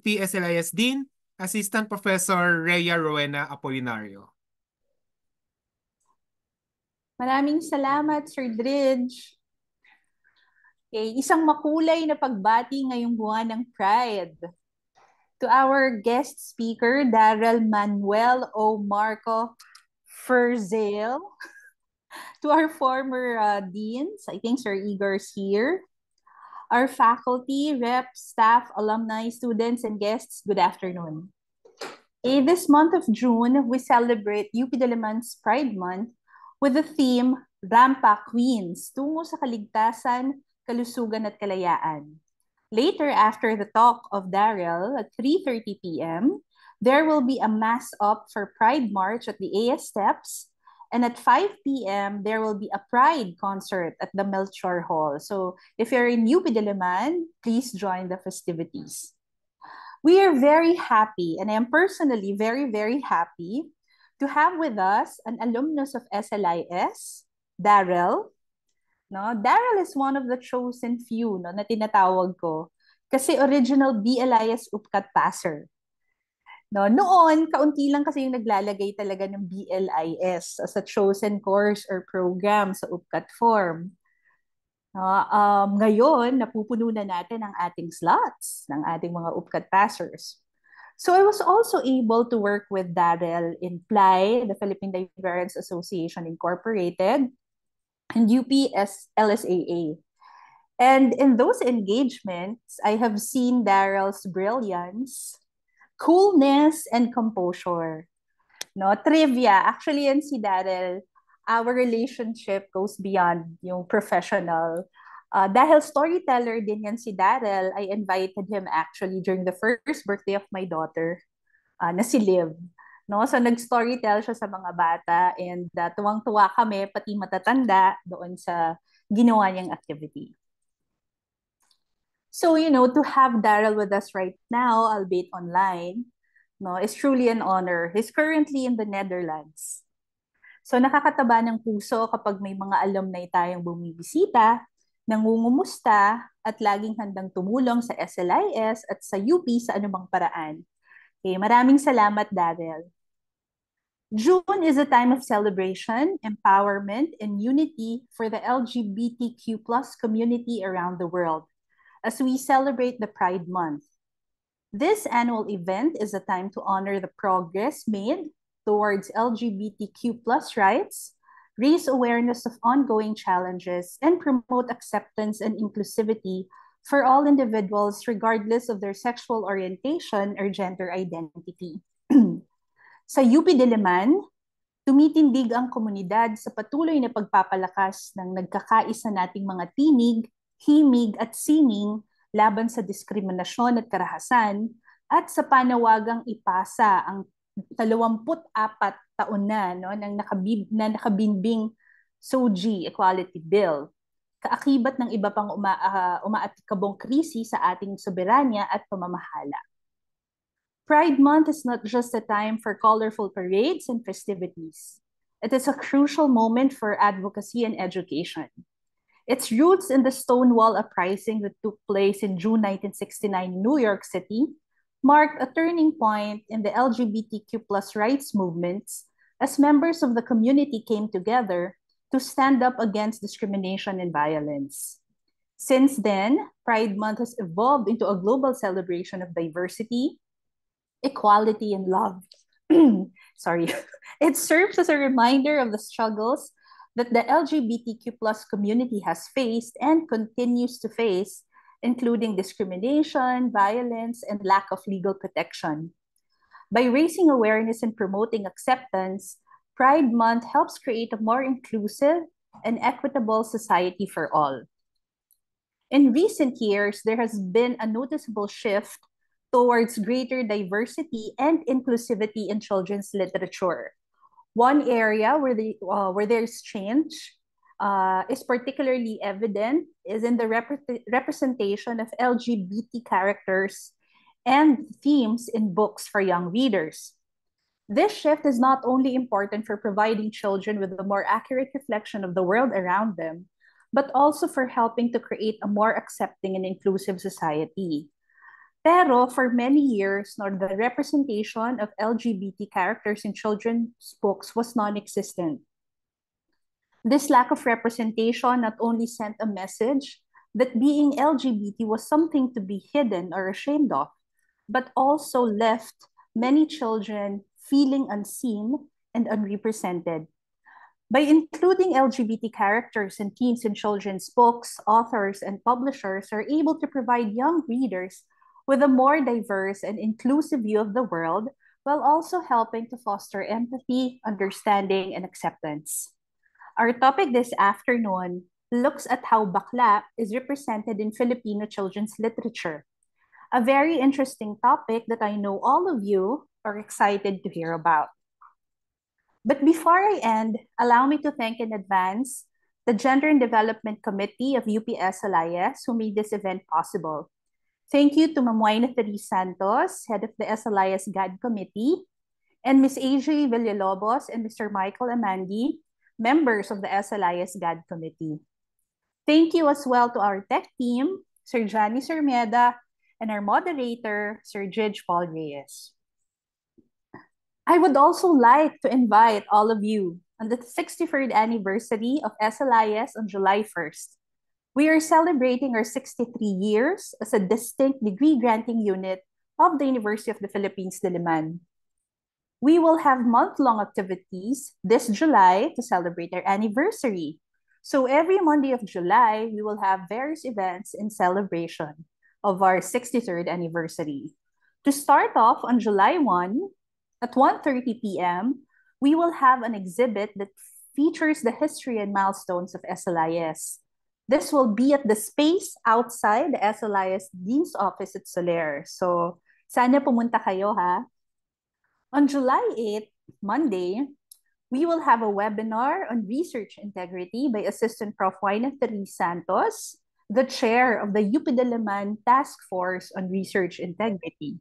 UP SLIS Dean, Assistant Professor Rhea Rowena Apolinario. Maraming salamat, Sir Dridge. Okay, isang makulay na pagbati ngayong buwan ng Pride. To our guest speaker, Daryl Manuel O. Marco Ferzale. To our former deans, I think Sir Igor's here. Our faculty, reps, staff, alumni, students, and guests, good afternoon. This month of June, we celebrate UP Diliman's Pride Month with the theme Rampa Queens, tungo sa kaligtasan, kalusugan at kalayaan. Later, after the talk of Daryl at 3:30 p.m., there will be a mass up for Pride March at the AS Steps. And at 5 p.m., there will be a Pride concert at the Melchor Hall. So if you're in UP Diliman, please join the festivities. We are very happy, and I am personally very, very happy to have with us an alumnus of SLIS, Daryl. No? Daryl is one of the chosen few no, na tinatawag ko kasi original BLIS UPCAT passer. No, noon, kaunti lang kasi yung naglalagay talaga ng BLIS as a chosen course or program sa UPCAT form. Ngayon, napupuno na natin ang ating slots ng ating mga UPCAT passers. So I was also able to work with Daryl in PLAI, the Philippine Librarians Association Incorporated, and UPS LSAA. And in those engagements, I have seen Daryl's brilliance, coolness, and composure. No, trivia. Actually, yan si Daryl, our relationship goes beyond yung professional. Dahil storyteller din yan si Daryl, I invited him actually during the first birthday of my daughter, na si Liv. No, so nag-storytell siya sa mga bata and tuwang-tuwa kami, pati matatanda, doon sa ginawa niyang activity. So, to have Daryl with us right now, albeit online, no, is truly an honor. He's currently in the Netherlands. So, nakakataba ng puso kapag may mga alumni tayong bumibisita, nangungumusta, at laging handang tumulong sa SLIS at sa UP sa anumang paraan. Okay, maraming salamat, Daryl. June is a time of celebration, empowerment, and unity for the LGBTQ+ community around the world as we celebrate the Pride Month. This annual event is a time to honor the progress made towards LGBTQ+ rights, raise awareness of ongoing challenges, and promote acceptance and inclusivity for all individuals regardless of their sexual orientation or gender identity. Sa UP Diliman, tumitindig ang komunidad sa patuloy na pagpapalakas ng nagkakaisa nating mga tinig, himig at sining laban sa diskriminasyon at karahasan at sa panawagang ipasa ang 24 taon na ng nakabinbing SOGI Equality Bill, kaakibat ng iba pang umaatikabong krisi sa ating soberanya at pamamahala. Pride Month is not just a time for colorful parades and festivities. It is a crucial moment for advocacy and education. Its roots in the Stonewall Uprising that took place in June 1969 in New York City marked a turning point in the LGBTQ+ rights movements as members of the community came together to stand up against discrimination and violence. Since then, Pride Month has evolved into a global celebration of diversity, equality, and love. Sorry. It serves as a reminder of the struggles that the LGBTQ+ community has faced and continues to face, including discrimination, violence, and lack of legal protection. By raising awareness and promoting acceptance, Pride Month helps create a more inclusive and equitable society for all. In recent years, there has been a noticeable shift towards greater diversity and inclusivity in children's literature. One area where there's change is particularly evident is in the representation of LGBT characters and themes in books for young readers. This shift is not only important for providing children with a more accurate reflection of the world around them, but also for helping to create a more accepting and inclusive society. Pero for many years, no, the representation of LGBT characters in children's books was non-existent. This lack of representation not only sent a message that being LGBT was something to be hidden or ashamed of, but also left many children feeling unseen and unrepresented. By including LGBT characters and themes in children's books, authors and publishers are able to provide young readers with a more diverse and inclusive view of the world while also helping to foster empathy, understanding, and acceptance. Our topic this afternoon looks at how bakla is represented in Filipino children's literature, a very interesting topic that I know all of you are excited to hear about. But before I end, allow me to thank in advance the Gender and Development Committee of UPS Elias who made this event possible. Thank you to Ma'am Wayna Therese Santos, head of the SLIS GAD Committee, and Ms. AJ Villalobos and Mr. Michael Amandi, members of the SLIS GAD Committee. Thank you as well to our tech team, Sir Johnny Sermeda, and our moderator, Sir Jidge Paul Reyes. I would also like to invite all of you on the 63rd anniversary of SLIS on July 1st. We are celebrating our 63 years as a distinct degree granting unit of the University of the Philippines, Diliman. We will have month-long activities this July to celebrate our anniversary. So every Monday of July, we will have various events in celebration of our 63rd anniversary. To start off on July 1, at 1:30 p.m., we will have an exhibit that features the history and milestones of SLIS. This will be at the space outside the SLIS Dean's Office at Soler. So, sana pumunta kayo ha. On July 8, Monday, we will have a webinar on research integrity by Assistant Prof. Wayna Therese Santos, the chair of the UP Diliman Task Force on Research Integrity.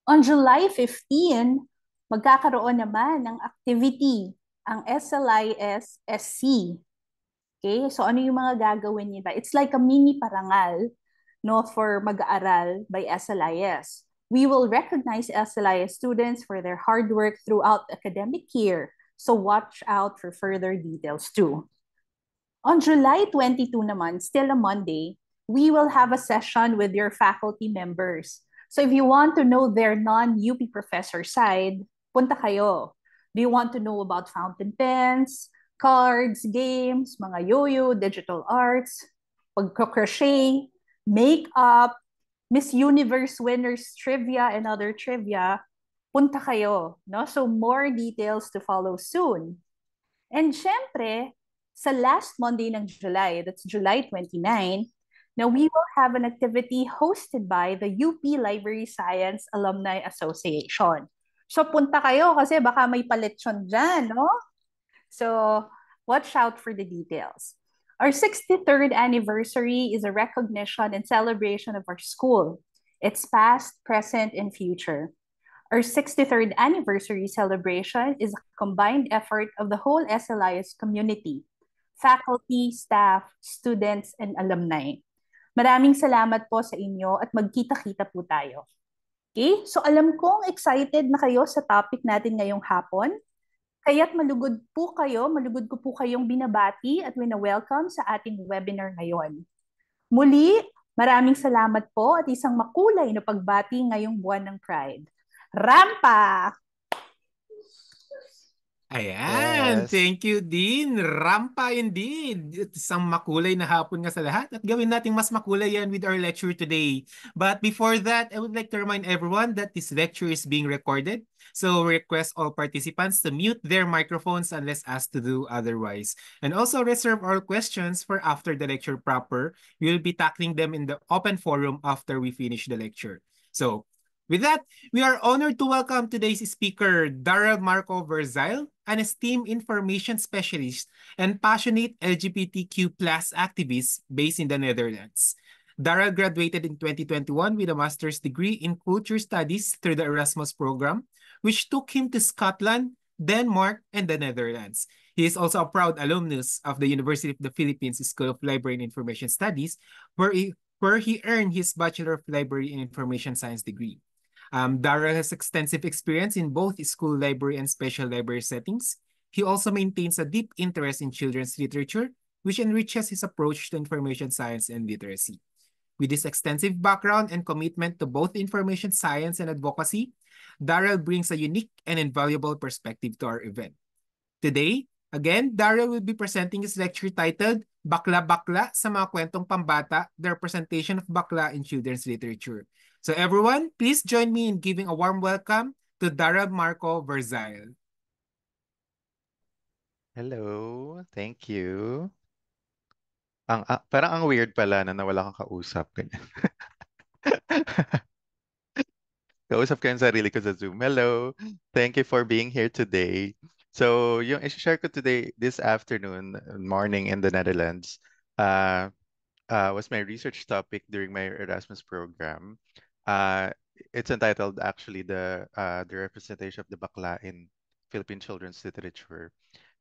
On July 15, magkakaroon naman ng activity ang SLIS SC. Okay, so ano yung mga gagawin nila? It's like a mini parangal, no, for mag-aaral by SLIS. We will recognize SLIS students for their hard work throughout the academic year. So watch out for further details too. On July 22 naman, still a Monday, we will have a session with your faculty members. So if you want to know their non-UP professor side, punta kayo. Do you want to know about fountain pens, cards, games, mga yo-yo, digital arts, pagko-crochet, makeup, Miss Universe winners trivia and other trivia, punta kayo, no? So more details to follow soon. And syempre, sa last Monday ng July, that's July 29, now we will have an activity hosted by the UP Library Science Alumni Association. So punta kayo kasi baka may paletsyon dyan, no? So watch out for the details. Our 63rd anniversary is a recognition and celebration of our school, its past, present, and future. Our 63rd anniversary celebration is a combined effort of the whole SLIS community, faculty, staff, students, and alumni. Maraming salamat po sa inyo at magkita-kita po tayo. Okay? So alam kong excited na kayo sa topic natin ngayong hapon. Kaya't malugod ko po kayong binabati at wina-welcome sa ating webinar ngayon. Muli, maraming salamat po at isang makulay na pagbati ngayong buwan ng Pride. Rampa! Ayan, Yes. thank you, Dean. Rampa indeed. Isang makulay na hapon nga sa lahat at gawin nating mas makulay yan with our lecture today. But before that, I would like to remind everyone that this lecture is being recorded. So we request all participants to mute their microphones unless asked to do otherwise. And also reserve all questions for after the lecture proper. We will be tackling them in the open forum after we finish the lecture. So with that, we are honored to welcome today's speaker, Darrell Marco Verzile, an esteemed information specialist and passionate LGBTQ plus activist based in the Netherlands. Darrell graduated in 2021 with a master's degree in culture studies through the Erasmus program, which took him to Scotland, Denmark, and the Netherlands. He is also a proud alumnus of the University of the Philippines School of Library and Information Studies, where he where he earned his Bachelor of Library and Information Science degree. Darrell has extensive experience in both school library and special library settings. He also maintains a deep interest in children's literature, which enriches his approach to information science and literacy. With his extensive background and commitment to both information science and advocacy, Darrell brings a unique and invaluable perspective to our event. Today, again, Darrell will be presenting his lecture titled Bakla Bakla sa mga kwentong pambata, the representation of bakla in children's literature. So everyone, please join me in giving a warm welcome to Darrell Marco Verzail. Hello, thank you. Parang ang weird pala na nawala kang kausap. Ganyan. Kausap ko yung sarili ko sa Zoom. Hello, thank you for being here today. So, yung i-share ko today, this afternoon, morning in the Netherlands, uh, was my research topic during my Erasmus program. It's entitled actually the representation of the bakla in Philippine children's literature.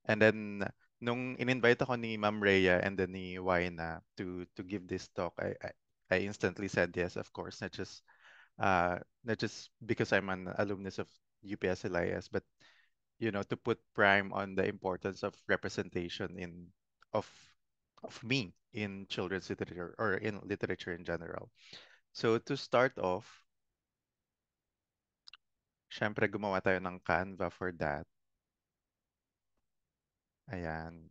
And then nung in-invite ako ni Ma'am Rhea and then ni Waina to give this talk, I instantly said yes, of course, not just because I'm an alumnus of UPSLIS, but to put prime on the importance of representation of of me in children's literature or in literature in general. So to start off, syempre gumawa tayo ng Canva for that. Ayan.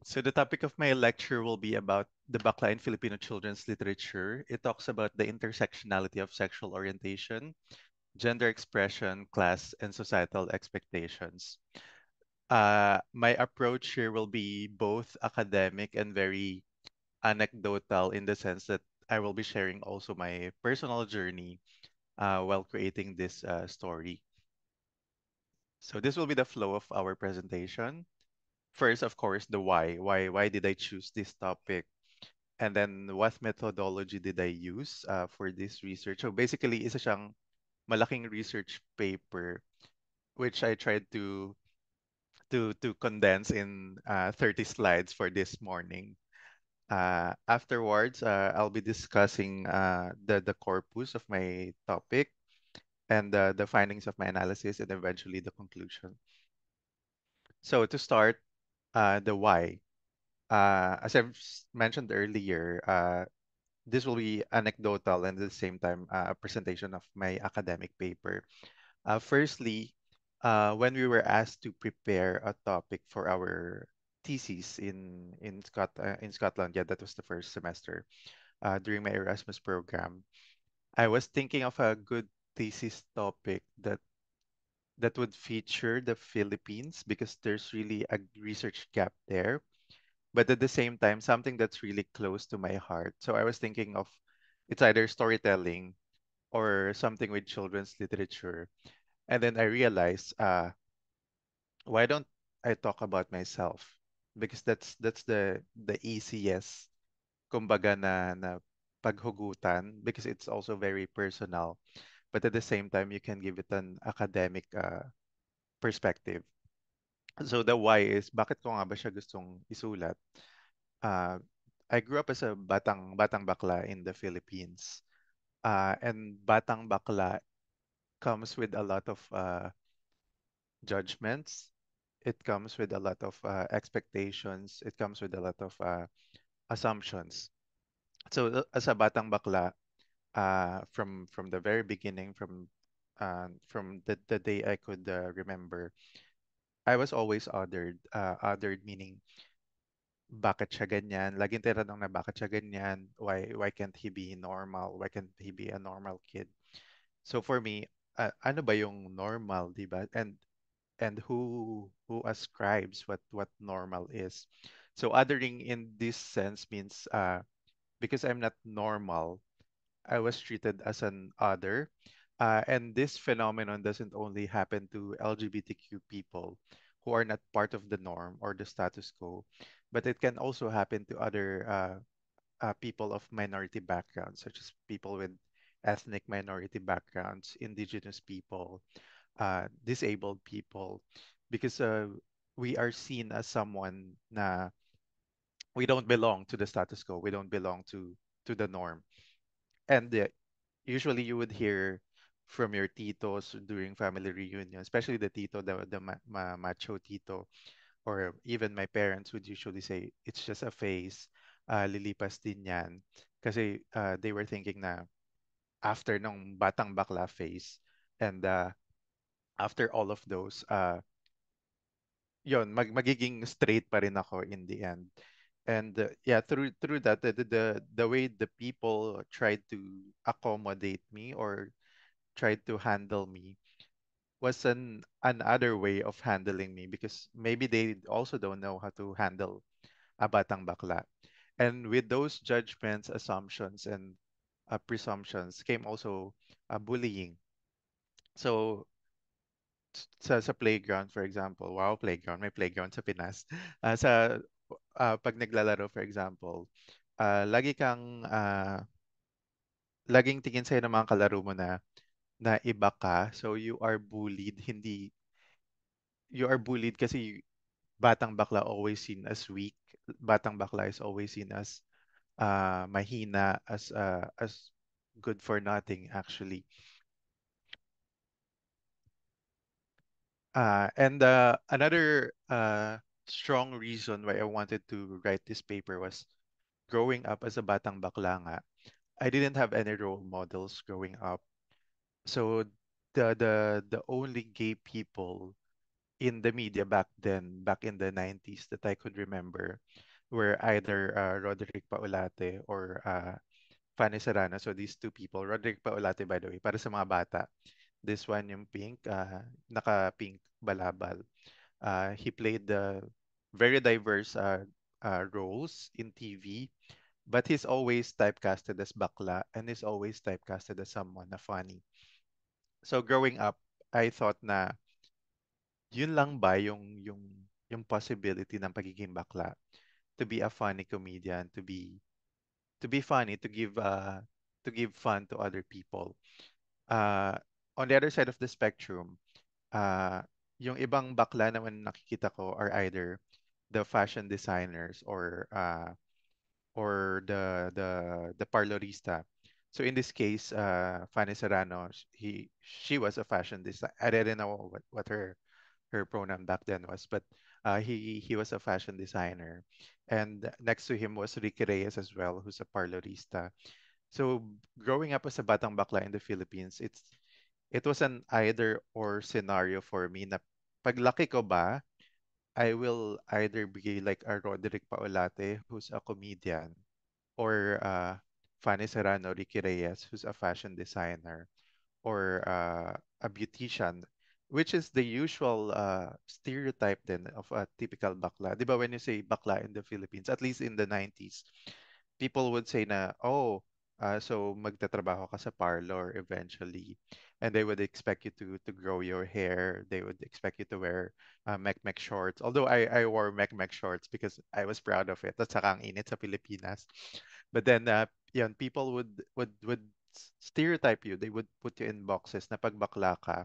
So the topic of my lecture will be about the Bakla in Filipino children's literature. It talks about the intersectionality of sexual orientation, gender expression, class, and societal expectations. My approach here will be both academic and very anecdotal in the sense that I will be sharing also my personal journey while creating this story. So this will be the flow of our presentation. First, of course, the why. Why did I choose this topic? And then what methodology did I use for this research? So basically, isa siyang malaking research paper which I tried to condense in 30 slides for this morning. Afterwards, I'll be discussing the corpus of my topic and the findings of my analysis and eventually the conclusion. So to start, the why. As I've mentioned earlier, this will be anecdotal and at the same time a presentation of my academic paper. Firstly, when we were asked to prepare a topic for our thesis in Scotland, yeah, that was the first semester during my Erasmus program. I was thinking of a good thesis topic that would feature the Philippines because there's really a research gap there, but at the same time, something that's really close to my heart. So I was thinking of it's either storytelling or something with children's literature. And then I realized, why don't I talk about myself? Because that's the easiest, kumbaga na paghugutan because it's also very personal. But at the same time, you can give it an academic perspective. So the why is, bakit ko nga ba siya gustong isulat? Uh, I grew up as a batang bakla in the Philippines. And batang bakla comes with a lot of judgments. It comes with a lot of expectations. It comes with a lot of assumptions. So as a batang bakla, from the very beginning, from the day I could remember, I was always othered. Othered meaning, bakit siya ganyan? Laging tinatanong na bakit siya ganyan? Why can't he be normal? Why can't he be a normal kid? So for me, ano ba yung normal, di ba? And who ascribes what normal is. So othering in this sense means because I'm not normal, I was treated as an other. And this phenomenon doesn't only happen to LGBTQ people who are not part of the norm or the status quo, but it can also happen to other people of minority backgrounds, such as people with ethnic minority backgrounds, indigenous people, disabled people, because we are seen as someone na we don't belong to the status quo. We don't belong to the norm. And usually you would hear from your titos during family reunion, especially the tito, the macho tito, or even my parents would usually say, it's just a phase, lilipas din yan. Kasi they were thinking na after nung batang bakla phase, and after all of those, magiging straight pa rin ako in the end. And yeah, through that, the way the people tried to accommodate me or tried to handle me was another way of handling me, because maybe they also don't know how to handle a batang bakla. And with those judgments, assumptions, and presumptions came also bullying. So sa playground, for example, wow, playground, may playground sa Pinas. Pag naglalaro, for example, laging tingin sa'yo ng mga kalaro mo na iba ka. So you are bullied kasi batang bakla always seen as weak. Batang bakla is always seen as mahina, as good for nothing, actually. And another strong reason why I wanted to write this paper was growing up as a batang bakla nga. I didn't have any role models growing up. So the only gay people in the media back then, back in the 90s, that I could remember were either Roderick Paulate or Fanny Serrano. So these two people, Roderick Paulate, by the way, para sa mga bata. This one yung pink, naka-pink balabal. He played the very diverse roles in TV, but he's always typecasted as bakla and is always typecasted as someone na funny. So growing up, I thought na yun lang ba yung possibility ng pagiging bakla, to be a funny comedian, to be funny, to give fun to other people. Uh, on the other side of the spectrum, uh, yung ibang bakla naman nakikita ko are either the fashion designers or the parlorista. So in this case, Fanny Serrano, she was a fashion designer. I didn't know what her pronoun back then was, but he was a fashion designer. And next to him was Ricky Reyes as well, who's a parlorista. So growing up as a batang bakla in the Philippines, it was an either or scenario for me na paglaki ko ba, I will either be like a Roderick Paulate, who's a comedian, or Fanny Serrano, Ricky Reyes, who's a fashion designer, or a beautician, which is the usual stereotype then of a typical bakla. Di ba when you say bakla in the Philippines, at least in the 90s, people would say na, oh, so magtatrabaho ka sa parlor eventually. And they would expect you to grow your hair. They would expect you to wear mek shorts. Although I wore mek shorts because I was proud of it. At saka ang init sa Pilipinas. But then, yun, people would stereotype you. They would put you in boxes na pag bakla ka,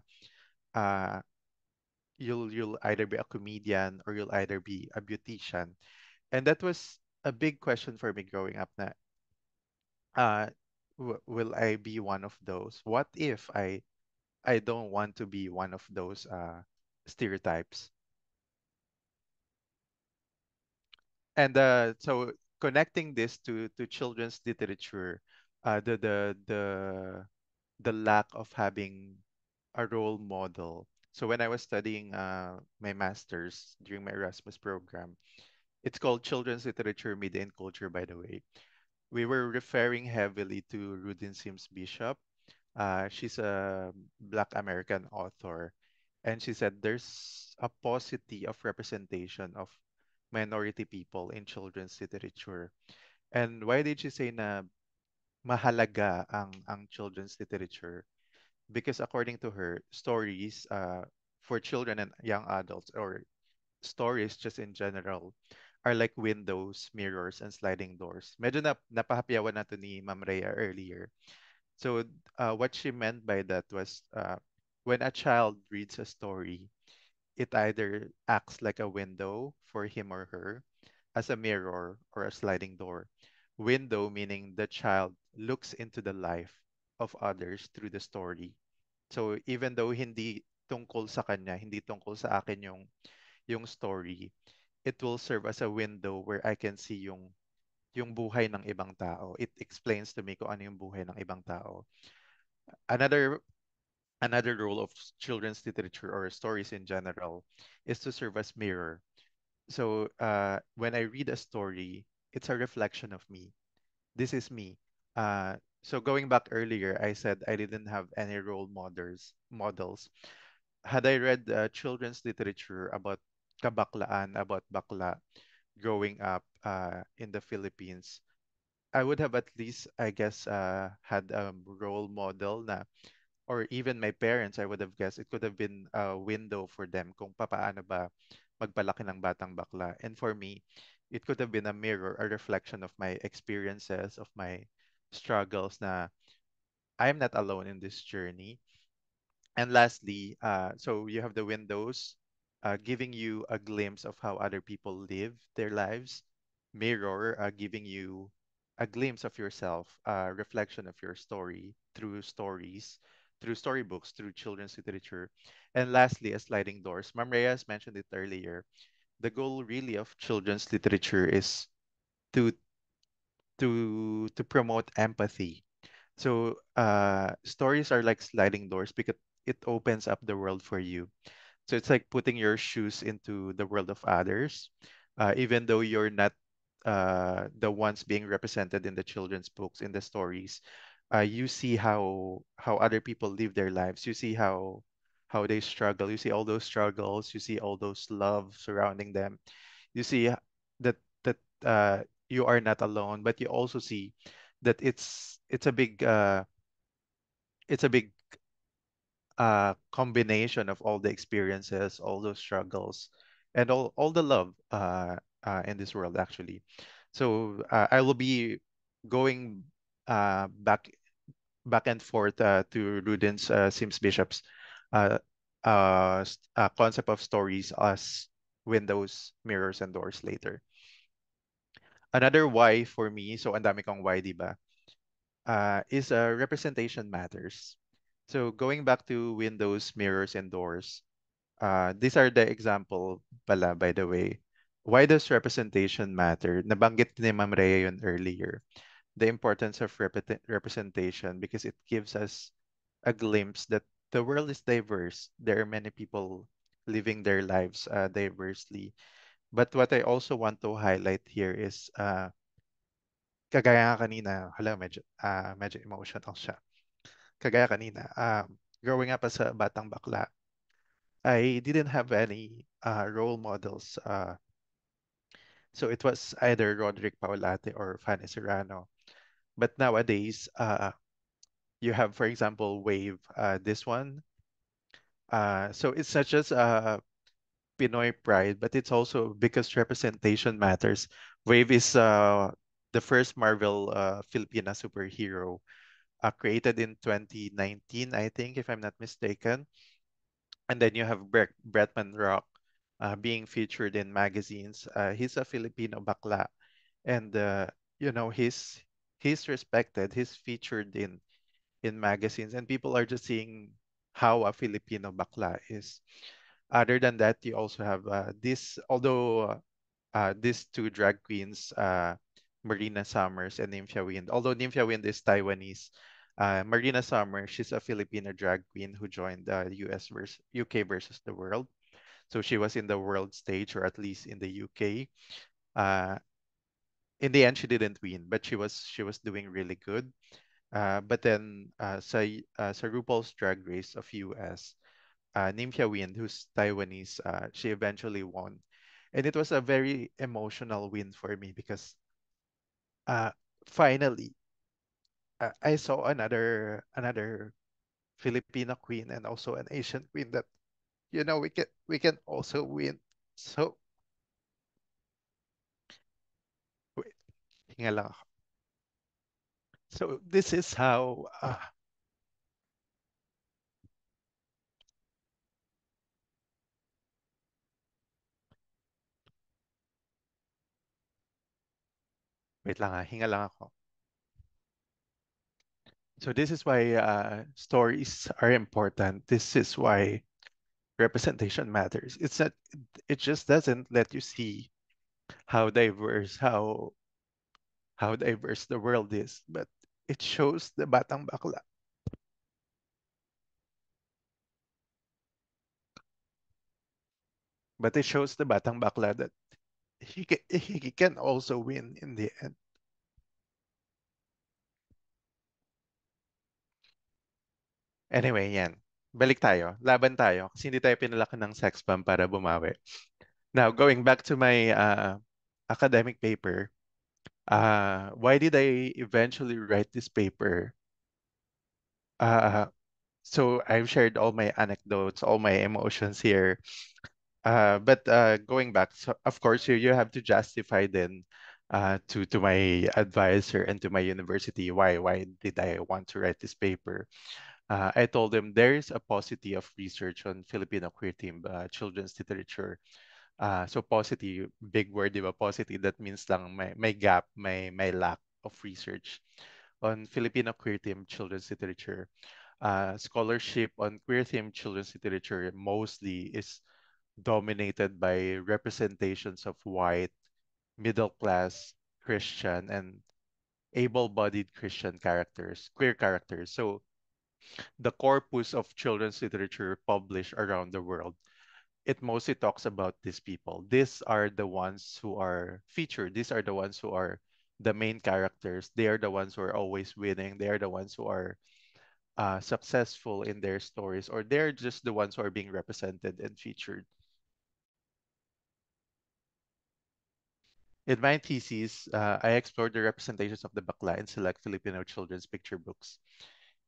uh, you'll either be a comedian or you'll either be a beautician. And that was a big question for me growing up na uh, will I be one of those? What if I don't want to be one of those stereotypes? And so connecting this to children's literature, the lack of having a role model. So when I was studying my master's during my Erasmus program, it's called Children's Literature, Media and Culture, by the way. We were referring heavily to Rudin Sims Bishop. She's a Black American author, and she said there's a paucity of representation of minority people in children's literature. And why did she say na mahalaga ang children's literature? Because according to her, stories for children and young adults, or stories just in general, are like windows, mirrors, and sliding doors. Medyo napahapyawan nato ni Ma'am Rhea earlier. So what she meant by that was when a child reads a story, it either acts like a window for him or her, as a mirror, or a sliding door. Window meaning the child looks into the life of others through the story. So even though hindi tungkol sa kanya, hindi tungkol sa akin yung story, it will serve as a window where I can see yung buhay ng ibang tao. It explains to me kung ano yung buhay ng ibang tao. Another another role of children's literature or stories in general is to serve as mirror. So when I read a story, it's a reflection of me. This is me. So going back earlier, I said I didn't have any role models. Had I read children's literature about kabaklaan, about bakla growing up in the Philippines, I would have at least, I guess, had a role model na, or even my parents, I would have guessed it could have been a window for them kung papaano ba magpalaki ng batang bakla. And for me, it could have been a mirror, a reflection of my experiences, of my struggles na I'm not alone in this journey. And lastly, so you have the windows giving you a glimpse of how other people live their lives, mirror giving you a glimpse of yourself, a reflection of your story through stories, through storybooks, through children's literature. And lastly, a sliding doors. Ma'am Reyes mentioned it earlier. The goal really of children's literature is to to promote empathy. So stories are like sliding doors because it opens up the world for you. So it's like putting your shoes into the world of others, even though you're not the ones being represented in the children's books, in the stories. You see how other people live their lives. You see how they struggle. You see all those struggles. You see all those love surrounding them. You see that you are not alone, but you also see that it's a big combination of all the experiences, all those struggles, and all the love in this world actually. So I will be going back and forth to Rudin's Sims Bishop's uh, concept of stories as windows, mirrors, and doors later. Another why for me, so ang dami kong why, di ba? Is representation matters. So going back to windows, mirrors, and doors, these are the example pala, by the way. Why does representation matter? Nabanggit ni Ma'am Rhea yun earlier. The importance of representation because it gives us a glimpse that the world is diverse. There are many people living their lives diversely. But what I also want to highlight here is kagaya nga kanina, hala, medyo emotional siya. Kagaya kanina, growing up as a batang bakla, I didn't have any role models. So it was either Roderick Paulate or Fanny Serrano. But nowadays, you have, for example, Wave, this one. So it's not just Pinoy pride, but it's also because representation matters. Wave is the first Marvel Filipina superhero created in 2019, I think, if I'm not mistaken. And then you have Bretman Rock being featured in magazines. He's a Filipino bakla, and he's respected. He's featured in magazines, and people are just seeing how a Filipino bakla is. Other than that, you also have although these two drag queens, Marina Summers and Nymphia Wind. Although Nymphia Wind is Taiwanese, Marina Summers, she's a Filipino drag queen who joined the UK versus the world. So she was in the world stage, or at least in the UK. Uh, in the end, she didn't win, but she was doing really good. But then sa RuPaul's Drag Race of US, Nymphia Wind, who's Taiwanese, she eventually won. And it was a very emotional win for me because uh, finally I saw another Filipino queen and also an Asian queen that we can also win. So wait, hinga lang ako. So this is how Wait lang hinga lang ako. So this is why stories are important. This is why representation matters. It's not, it just doesn't let you see how diverse the world is, but it shows the batang bakla. But it shows the batang bakla that he can also win in the end. Anyway, yan. Balik tayo. Laban tayo. Kasi hindi tayo pinalaki ng sex bomb para bumawi. Now, going back to my academic paper, why did I eventually write this paper? Uh, so I've shared all my anecdotes, all my emotions here. But going back, so of course you have to justify then to my advisor and to my university why did I want to write this paper. I told them there's a paucity of research on Filipino queer theme children's literature. So paucity, big word, di ba? Paucity, that means lang may gap, may lack of research on Filipino queer theme children's literature. Scholarship on queer theme children's literature mostly is dominated by representations of white, middle class, Christian, and able-bodied Christian characters, queer characters. So the corpus of children's literature published around the world, it mostly talks about these people. These are the ones who are featured. These are the ones who are the main characters. They are the ones who are always winning. They are the ones who are successful in their stories, or they're just the ones who are being represented and featured. In my thesis, I explored the representations of the bakla in select Filipino children's picture books.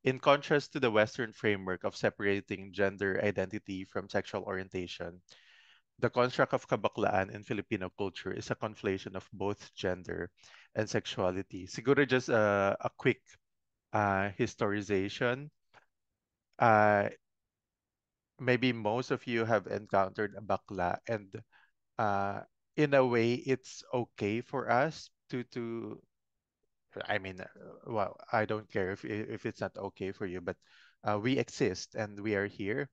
In contrast to the Western framework of separating gender identity from sexual orientation, the construct of kabaklaan in Filipino culture is a conflation of both gender and sexuality. Siguro just a quick historization. Uh, Maybe most of you have encountered a bakla, and uh, in a way, it's okay for us to I mean, well, I don't care if it's not okay for you, but we exist and we are here,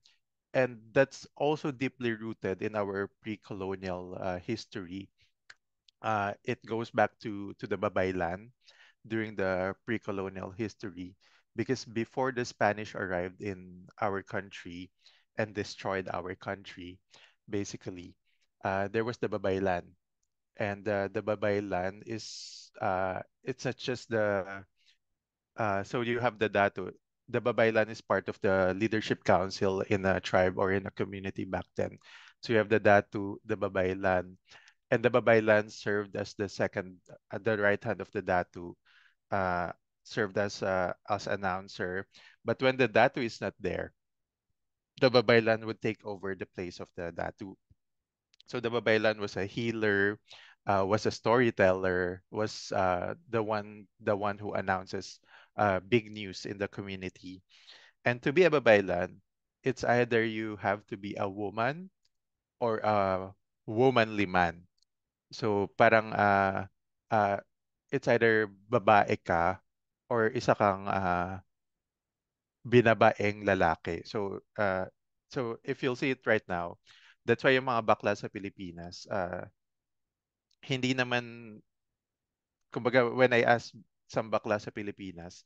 and that's also deeply rooted in our pre-colonial history. It goes back to the Babaylan during the pre-colonial history, because before the Spanish arrived in our country and destroyed our country, basically, there was the Babaylan, and the Babaylan is it's not just the so you have the Datu. The Babaylan is part of the leadership council in a tribe or in a community back then. So you have the Datu, the Babaylan, and the Babaylan served as the second, the right hand of the Datu, uh, served as announcer. But when the Datu is not there, the Babaylan would take over the place of the Datu. So the Babaylan was a healer, was a storyteller, was the one who announces big news in the community. And to be a Babaylan, it's either you have to be a woman or a womanly man. So parang uh, it's either babae ka or isa kang binabaeng lalaki. So if you'll see it right now, that's why yung mga bakla sa Pilipinas, hindi naman, kumbaga, when I ask some bakla sa Pilipinas,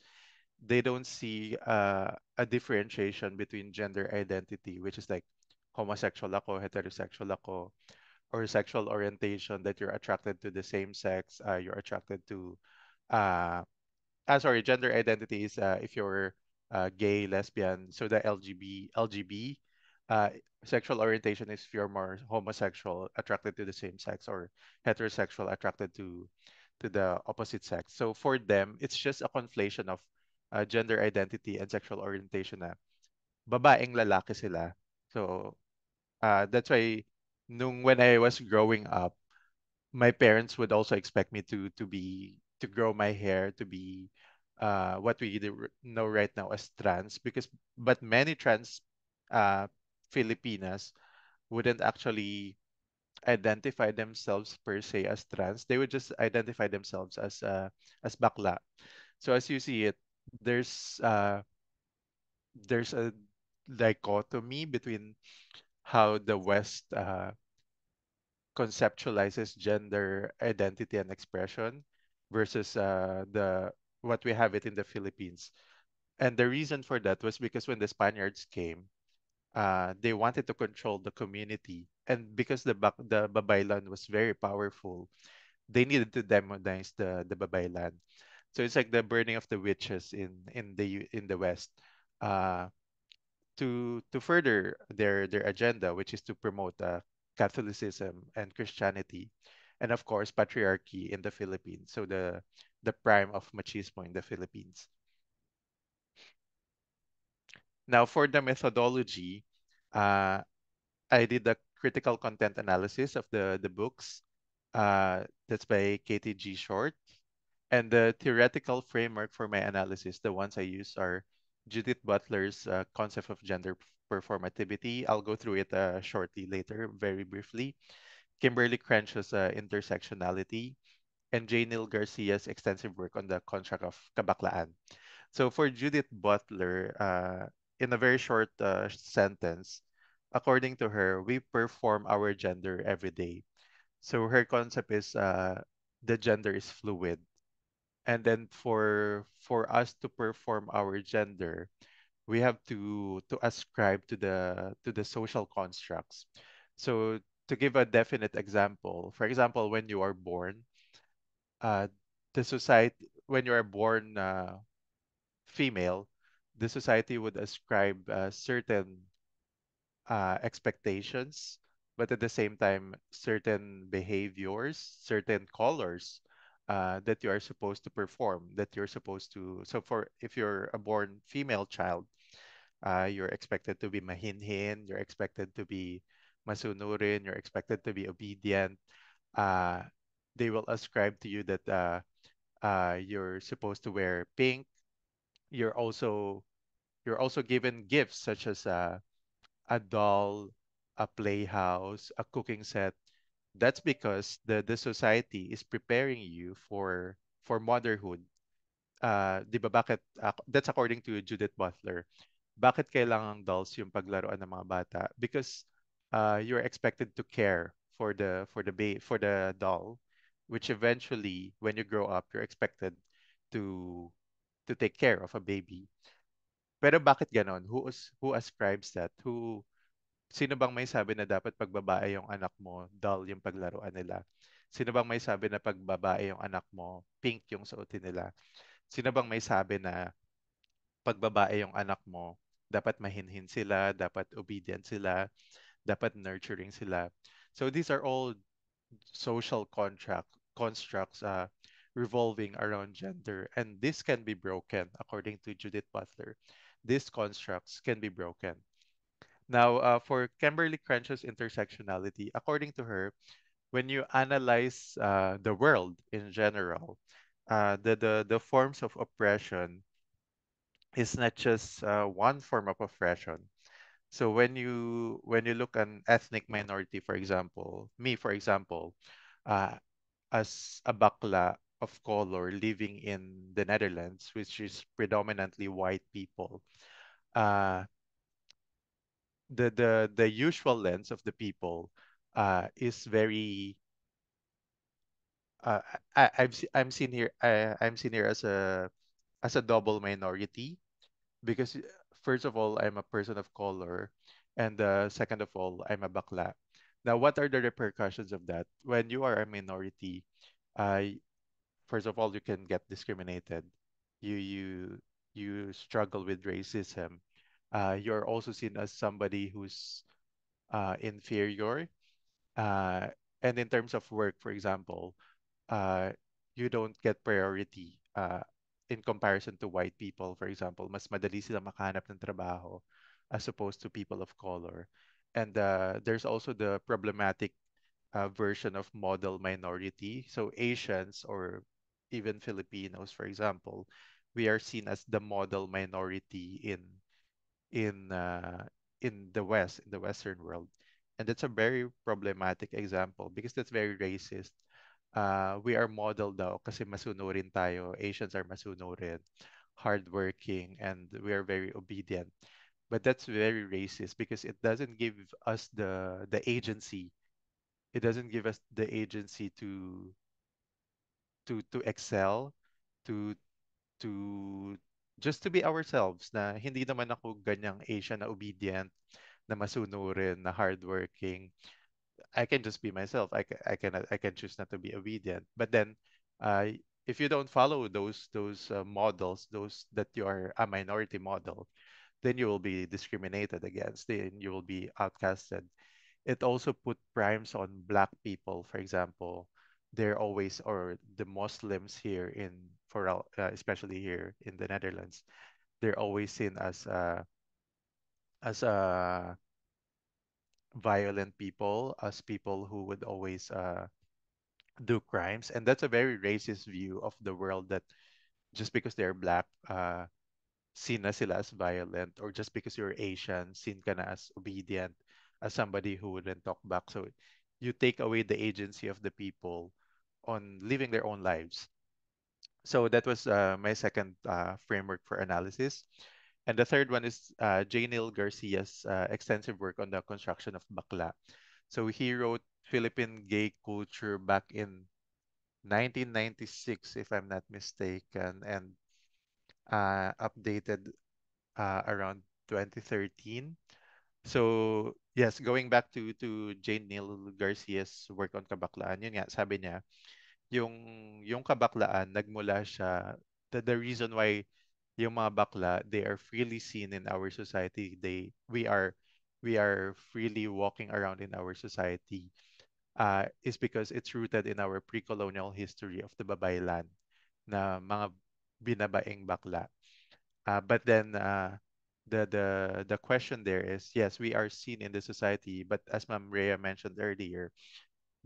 they don't see a differentiation between gender identity, which is like homosexual ako, heterosexual ako, or sexual orientation that you're attracted to the same sex, you're attracted to uh, sorry, gender identity is if you're gay, lesbian, so the LGB. Uh, Sexual orientation is if you're more homosexual, attracted to the same sex, or heterosexual, attracted to the opposite sex. So for them, it's just a conflation of gender identity and sexual orientation na babaeng lalaki sila. So that's why when I was growing up, my parents would also expect me to grow my hair to be what we know right now as trans, because but many trans uh, Filipinas wouldn't actually identify themselves per se as trans. They would just identify themselves as bakla. So as you see it, there's uh, there's a dichotomy between how the West conceptualizes gender identity and expression versus the what we have it in the Philippines. And the reason for that was because when the Spaniards came, they wanted to control the community, and because the Babaylan was very powerful, they needed to demonize the Babaylan. So it's like the burning of the witches in the West. Uh, to further their agenda, which is to promote Catholicism and Christianity, and of course patriarchy in the Philippines. So the prime of machismo in the Philippines. Now for the methodology, uh, I did a critical content analysis of the books. That's by KTG Short. And the theoretical framework for my analysis, the ones I use are Judith Butler's concept of gender performativity. I'll go through it shortly later, very briefly. Kimberly Crenshaw's intersectionality, and J. Neil Garcia's extensive work on the construct of kabaklaan. So for Judith Butler, in a very short sentence, according to her, we perform our gender every day. So her concept is the gender is fluid, and then for us to perform our gender, we have to ascribe to the social constructs. So to give a definite example, for example, when you are born, uh, the society when you are born female, the society would ascribe certain expectations, but at the same time, certain behaviors, certain colors that you are supposed to perform, that you're supposed to. So, for if you're a born female child, you're expected to be mahinhin, you're expected to be masunurin, you're expected to be obedient. Uh, they will ascribe to you that you're supposed to wear pink. You're also you're also given gifts such as a doll, a playhouse, a cooking set. That's because the society is preparing you for motherhood. Di ba bakit that's according to Judith Butler. Bakit kailangang dolls yung paglaruan ng mga bata? Because you're expected to care for the doll, which eventually when you grow up you're expected to to take care of a baby. Pero bakit ganon? Who ascribes that? Sino bang may sabi na dapat pag babae yung anak mo, doll yung paglaruan nila? Sino bang may sabi na pag babae yung anak mo, pink yung suotin nila? Sino bang may sabi na pag babae yung anak mo, dapat mahinhin sila, dapat obedient sila, dapat nurturing sila? So these are all social constructs revolving around gender, and this can be broken according to Judith Butler. These constructs can be broken. Now, for Kimberly Crenshaw's intersectionality, according to her, when you analyze the world in general, the forms of oppression is not just one form of oppression. So when you look an ethnic minority, for example, me, for example, uh, as a bakla of color living in the Netherlands, which is predominantly white people, uh, the usual lens of the people is very I'm seen here I'm seen here as a double minority because first of all I'm a person of color, and second of all I'm a bakla. Now what are the repercussions of that? When you are a minority, uh, first of all you can get discriminated. You struggle with racism. You're also seen as somebody who's inferior. Uh, and in terms of work, for example, uh, you don't get priority in comparison to white people, for example. Mas madali sila makahanap ng trabaho as opposed to people of color. And there's also the problematic version of model minority. So Asians or even Filipinos, for example, we are seen as the model minority in in the West, in the Western world. And that's a very problematic example because that's very racist. We are model daw kasi masunurin tayo. Asians are masunurin, hardworking, and we are very obedient. But that's very racist because it doesn't give us the agency. It doesn't give us the agency to excel, to to just to be ourselves na hindi naman ako ganyang Asian na obedient, na masunurin, na hardworking. I can just be myself. I can choose not to be obedient. But then, uh, if you don't follow those models, those that you are a minority model, then you will be discriminated against. Then you will be outcasted. It also put primes on black people. For example, they're always or the Muslims here especially here in the Netherlands, they're always seen as violent people, as people who would always do crimes, and that's a very racist view of the world that just because they're black, seen na sila as violent, or just because you're Asian, seen ka na as obedient, as somebody who wouldn't talk back. So you take away the agency of the people on living their own lives. So that was my second framework for analysis. And the third one is J. Neil Garcia's extensive work on the construction of bakla. So he wrote Philippine gay culture back in 1996, if I'm not mistaken, and updated around 2013. So, yes, going back to Jane Neil Garcia's work on kabaklaan, yun nga, sabi niya, yung yung kabaklaan nagmula siya the reason why yung mga bakla they are freely seen in our society, we are freely walking around in our society, is because it's rooted in our pre-colonial history of the babaylan na mga binabaeng bakla. But then the question there is, yes, we are seen in the society, but as Ma'am Rhea mentioned earlier,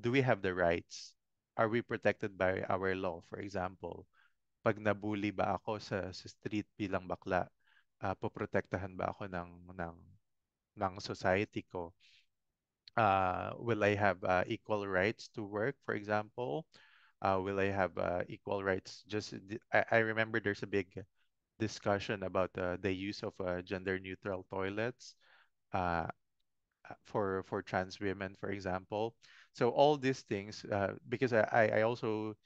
do we have the rights? Are we protected by our law? For example, pag nabully ba ako sa street bilang bakla, poprotektahan ba ako ng society ko? Will I have equal rights to work, for example? Will I have equal rights? I remember there's a big discussion about the use of gender-neutral toilets uh, for trans women, for example. So all these things, because I also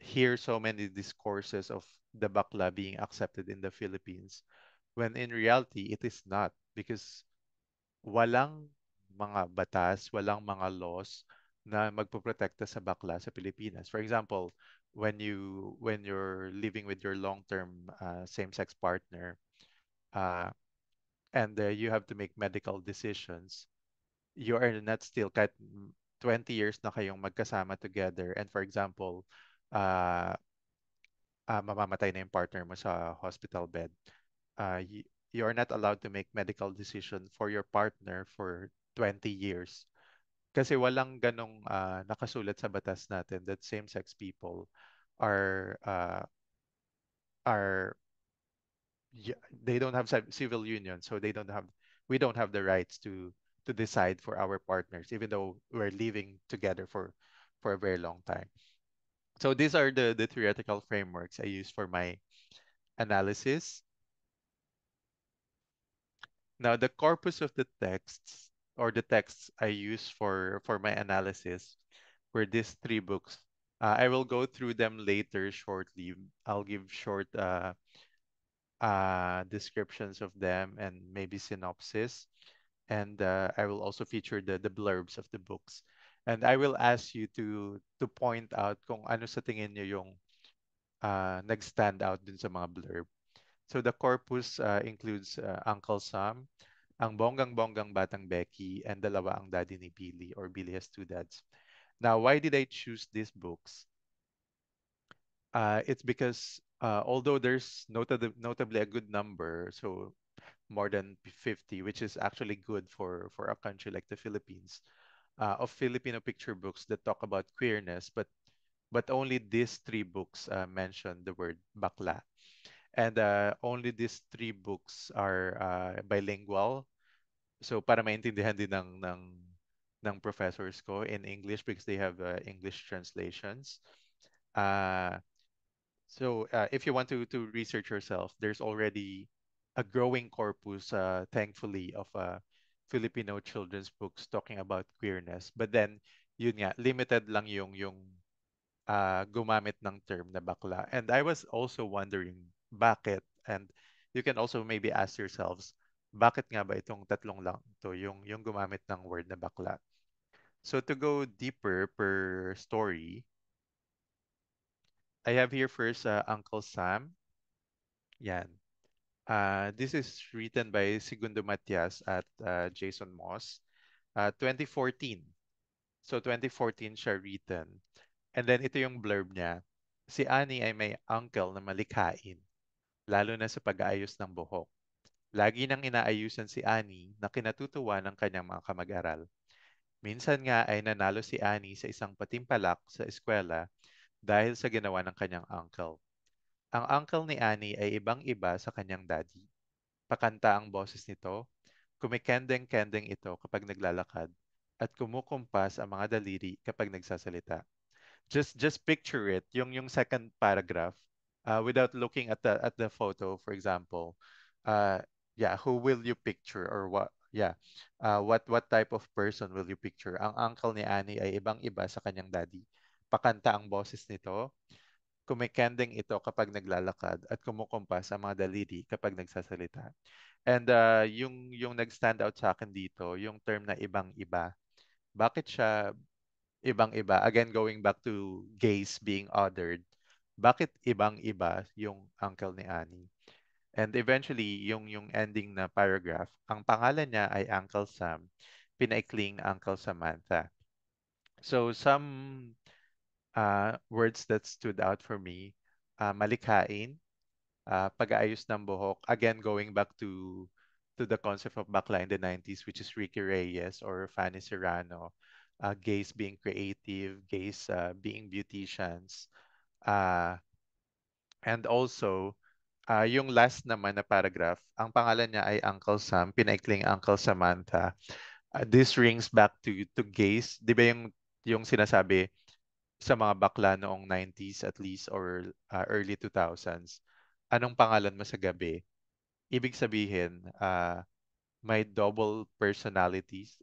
hear so many discourses of the bakla being accepted in the Philippines, when in reality it is not, because walang mga batas, walang mga laws na magpoprotekta sa bakla sa Pilipinas. For example, when you're living with your long-term same-sex partner, uh, and you have to make medical decisions, you are not still kahit 20 years na kayong magkasama together, and for example, uh, mamamatay na yung partner mo sa hospital bed, you are not allowed to make medical decision for your partner for 20 years. Kasi walang ganong nakasulat sa batas natin that same-sex people are uh, are they don't have civil union, so we don't have the rights to decide for our partners, even though we're living together for a very long time. So these are the theoretical frameworks I use for my analysis. Now, the corpus of the texts, or the texts I use for my analysis, were these three books. I will go through them later shortly. I'll give short descriptions of them and maybe synopsis. And I will also feature the blurbs of the books. And I will ask you to point out kung ano sa tingin nyo yung nag-stand out dun sa mga blurb. So the corpus includes Uncle Sam, Ang Bonggang-Bonggang Batang Becky, and Dalawa Ang Daddy ni Billy, or Billy Has Two Dads. Now, why did I choose these books? It's because although there's notably a good number, so more than 50, which is actually good for a country like the Philippines, of Filipino picture books that talk about queerness, but only these three books mention the word bakla. And only these three books are bilingual. So para maintindihan din ng ng professors ko in English because they have English translations. Uh, so if you want to research yourself, there's already a growing corpus, thankfully, of Filipino children's books talking about queerness. But then, yun nga, limited lang yung gumamit ng term na bakla. And I was also wondering, bakit? And you can also maybe ask yourselves, bakit nga ba itong tatlong lang to yung gumamit ng word na bakla? So to go deeper per story, I have here first Uncle Sam. Yan. This is written by Segundo Matias at Jason Moss. 2014. So 2014 siya written. And then ito yung blurb niya. Si Annie ay may uncle na malikhain, lalo na sa pag-aayos ng buhok. Lagi nang inaayusan si Annie na kinatutuwa ng kanyang mga kamag-aral. Minsan nga ay nanalo si Annie sa isang patimpalak sa eskwela dahil sa ginawa ng kanyang uncle. Ang uncle ni Annie ay ibang-iba sa kanyang daddy. Pakanta ang boses nito, kumikendeng-kendeng ito kapag naglalakad, at kumukumpas ang mga daliri kapag nagsasalita. Just picture it, yung second paragraph, without looking at the photo, for example. Uh, yeah, who will you picture or what? Yeah, what type of person will you picture? Ang uncle ni Annie ay ibang-iba sa kanyang daddy. Pakanta ang boses nito, kumikending ito kapag naglalakad at kumukumpas ang mga daliri kapag nagsasalita. And yung nag-stand out sa akin dito, yung term na ibang-iba. Bakit siya ibang-iba? Again, going back to gays being othered. Bakit ibang-iba yung uncle ni Annie? And eventually, yung ending na paragraph, ang pangalan niya ay Uncle Sam, pinaikling Uncle Samantha. So some words that stood out for me, malikhain, pag-aayos ng buhok. Again, going back to the concept of bakla in the 90s, which is Ricky Reyes or Fanny Serrano. Gays being creative, gays being beauticians. Uh, and also, yung last naman na paragraph, ang pangalan niya ay Uncle Sam, pinaikling Uncle Samantha. This rings back to gays. Di ba yung sinasabi sa mga bakla noong 90s at least or early 2000s? Anong pangalan mo sa gabi? Ibig sabihin, may double personalities.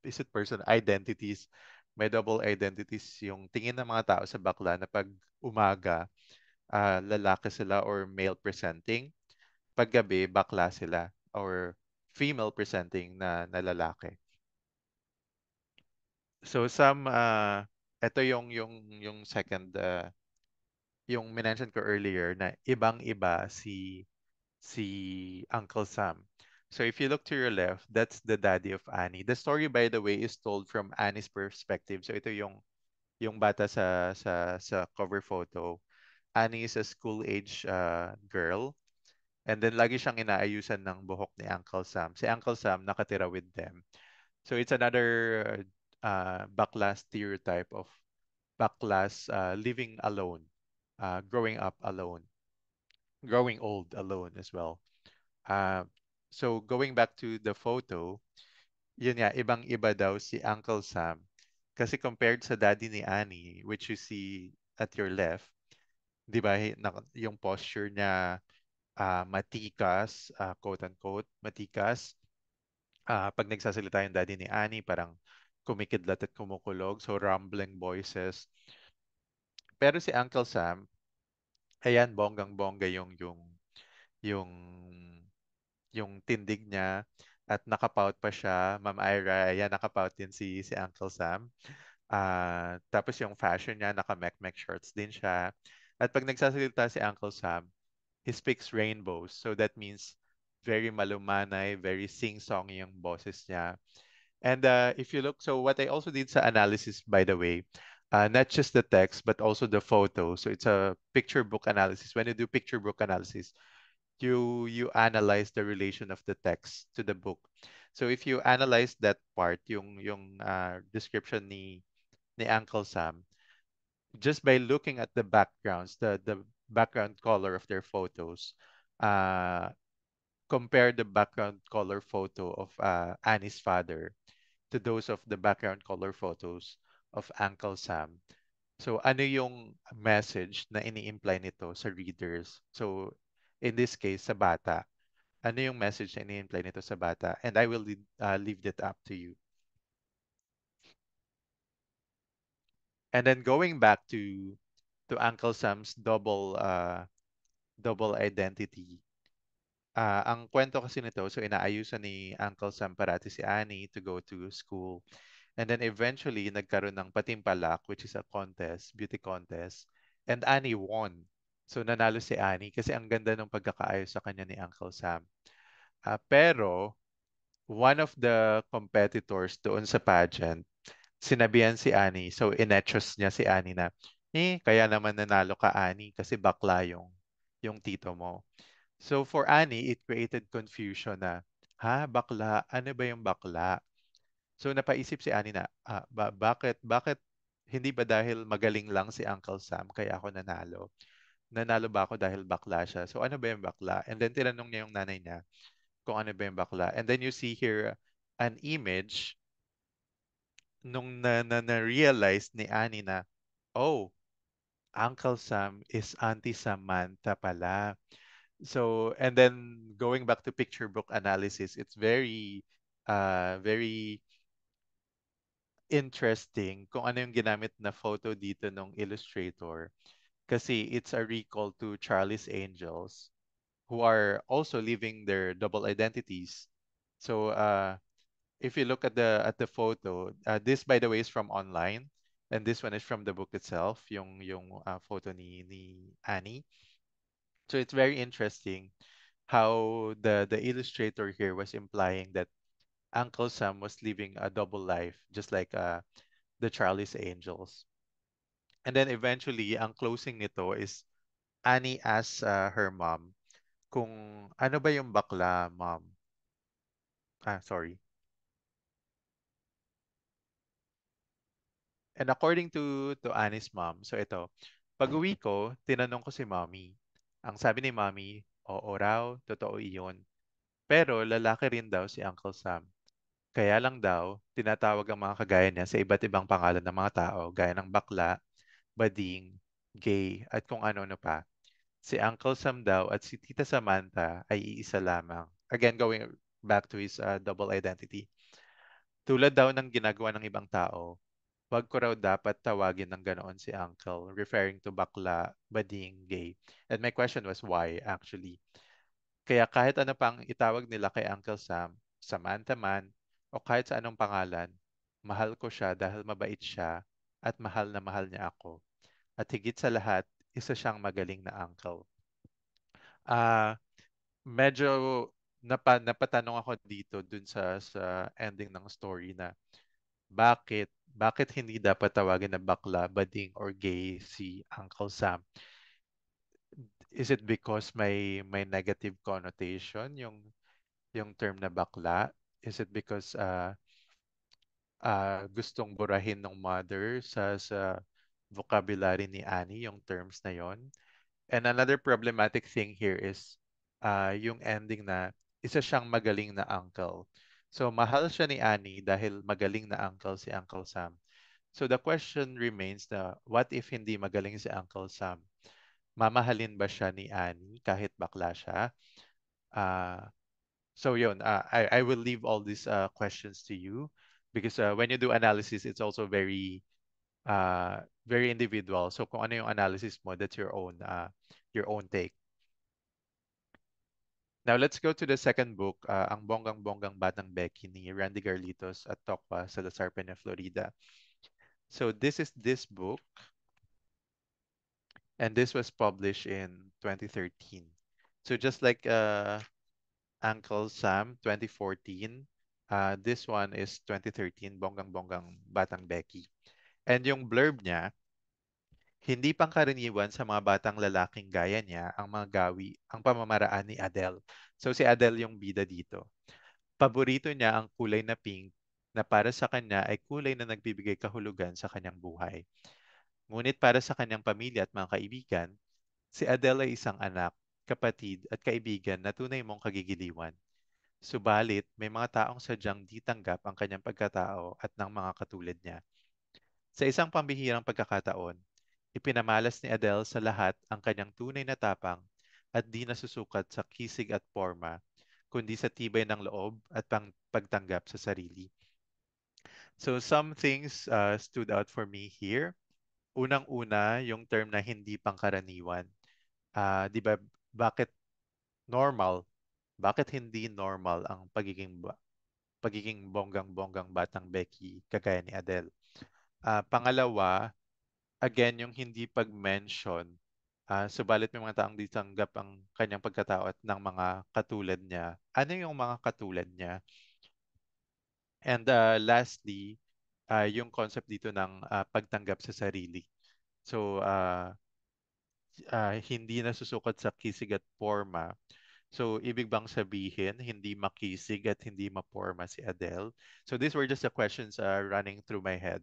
Is it person identities? May double identities yung tingin ng mga tao sa bakla na pag umaga, lalaki sila or male presenting. Pag gabi, bakla sila or female presenting na lalaki. So ito yung second, yung minention ko earlier na ibang-iba si Uncle Sam. So if you look to your left, that's the daddy of Annie. The story, by the way, is told from Annie's perspective. So ito yung bata sa cover photo. Annie is a school-age girl. And then lagi siyang inaayusan ng buhok ni Uncle Sam. Si Uncle Sam nakatira with them. So it's another bakla stereotype of baklas living alone, growing up alone, growing old alone as well. Uh, so going back to the photo, yun nga, ibang-iba daw si Uncle Sam. Kasi compared sa daddy ni Annie, which you see at your left, di ba, yung posture niya matikas, quote-unquote, matikas. Pag nagsasalita yung daddy ni Annie, parang kumikidlat at kumukulog, so rumbling voices. Pero si Uncle Sam, ayan, bonggang-bongga yung yung tindig niya at nakapout pa siya. Ma'am Ira, ayan, nakapout din si Uncle Sam. Tapos yung fashion niya, naka-mek-mek shorts din siya. At pag nagsasalita si Uncle Sam, he speaks rainbows. So that means very malumanay, very sing-song yung boses niya. And if you look, so what I also did sa analysis, by the way, not just the text, but also the photo. So it's a picture book analysis. When you do picture book analysis, you analyze the relation of the text to the book. So if you analyze that part, yung description ni Uncle Sam, just by looking at the backgrounds, the background color of their photos, uh, compare the background color photo of Annie's father. to those of the background color photos of Uncle Sam. So ano yung message na ini-imply nito sa readers? So in this case, sa bata. Ano yung message na ini-imply nito sa bata? And I will leave that up to you. And then going back to Uncle Sam's double identity. Ang kwento kasi nito, so inaayusan ni Uncle Sam parati si Annie to go to school. And then eventually, nagkaroon ng Patimpalak, which is a contest, beauty contest. And Annie won. So nanalo si Annie kasi ang ganda ng pagkakaayos sa kanya ni Uncle Sam. Pero, one of the competitors doon sa pageant, sinabihan si Annie, so inetros niya si Annie na, kaya naman nanalo ka Annie kasi bakla yung tito mo. So for Annie, it created confusion na, bakla? Ano ba yung bakla? So napaisip si Annie na, bakit hindi ba dahil magaling lang si Uncle Sam kaya ako nanalo? Nanalo ba ako dahil bakla siya? So ano ba yung bakla? And then tinanong niya yung nanay niya kung ano ba yung bakla. And then you see here an image nung na-realize ni Annie na, oh, Uncle Sam is Auntie Samantha pala. So, and then going back to picture book analysis, it's very interesting kung ano yung ginamit na photo dito ng illustrator. Kasi it's a recall to Charlie's Angels who are also living their double identities. So, if you look at the photo, this by the way is from online, and this one is from the book itself, yung photo ni Annie. So it's very interesting how the illustrator here was implying that Uncle Sam was living a double life, just like the Charlie's Angels. And then eventually, ang closing nito is Annie asks her mom kung ano ba yung bakla, mom. Sorry. And according to Annie's mom, so ito, pag-uwi ko, tinanong ko si mommy. Ang sabi ni mommy, oo raw, totoo iyon. Pero lalaki rin daw si Uncle Sam. Kaya lang daw, tinatawag ang mga kagaya niya sa iba't ibang pangalan ng mga tao, gaya ng bakla, bading, gay, at kung ano-ano pa. Si Uncle Sam daw at si Tita Samantha ay iisa lamang. Again, going back to his double identity. Tulad daw ng ginagawa ng ibang tao, wag ko raw dapat tawagin ng ganoon si Uncle, referring to bakla, bading, gay. And my question was why, actually. Kaya kahit ano pang itawag nila kay Uncle Sam, Samantha man, o kahit sa anong pangalan, mahal ko siya dahil mabait siya at mahal na mahal niya ako. At higit sa lahat, isa siyang magaling na uncle. Ah, medyo napatanong ako dito dun sa ending ng story na bakit hindi dapat tawagin na bakla, bading, or gay si Uncle Sam? Is it because may negative connotation yung term na bakla? Is it because gustong burahin ng mother sa vocabulary ni Annie yung terms na yon? And another problematic thing here is yung ending na isa siyang magaling na uncle. So mahal siya ni Annie dahil magaling na uncle si Uncle Sam. So the question remains na what if hindi magaling si Uncle Sam? Mamahalin ba siya ni Annie kahit bakla siya? Uh, so yun, I will leave all these questions to you because when you do analysis, it's also very individual. So kung ano yung analysis mo, that's your own take. Now let's go to the second book, Ang Bonggang-Bonggang Batang Becky ni Randy Garlitos at Tokwa Salazar Peña, Florida. So this book, and this was published in 2013. So just like Uncle Sam 2014, this one is 2013, Bonggang-Bonggang Batang Becky. And yung blurb niya, hindi pangkaraniwan sa mga batang lalaking gaya niya ang mga gawi, ang pamamaraan ni Adele. So si Adele yung bida dito. Paborito niya ang kulay na pink na para sa kanya ay kulay na nagbibigay kahulugan sa kanyang buhay. Ngunit para sa kanyang pamilya at mga kaibigan, si Adele ay isang anak, kapatid at kaibigan na tunay mong kagigiliwan. Subalit, may mga taong sadyang di tanggap ang kanyang pagkatao at ng mga katulad niya. Sa isang pambihirang pagkakataon, ipinamalas ni Adele sa lahat ang kanyang tunay na tapang at di nasusukat sa kisig at forma, kundi sa tibay ng loob at pagtanggap sa sarili. So some things stood out for me here. Unang-una, yung term na hindi pangkaraniwan. 'Di ba, bakit normal? Bakit hindi normal ang pagiging bonggang-bonggang batang Becky kagaya ni Adele? Pangalawa, again, yung hindi pag-mention. Subalit may mga taong di tanggap ang kanyang pagkatao at ng mga katulad niya. Ano yung mga katulad niya? And lastly, yung concept dito ng pagtanggap sa sarili. So, hindi nasusukat sa kisig at forma. So, ibig bang sabihin, hindi makisig at hindi maporma si Adele? So, these were just the questions running through my head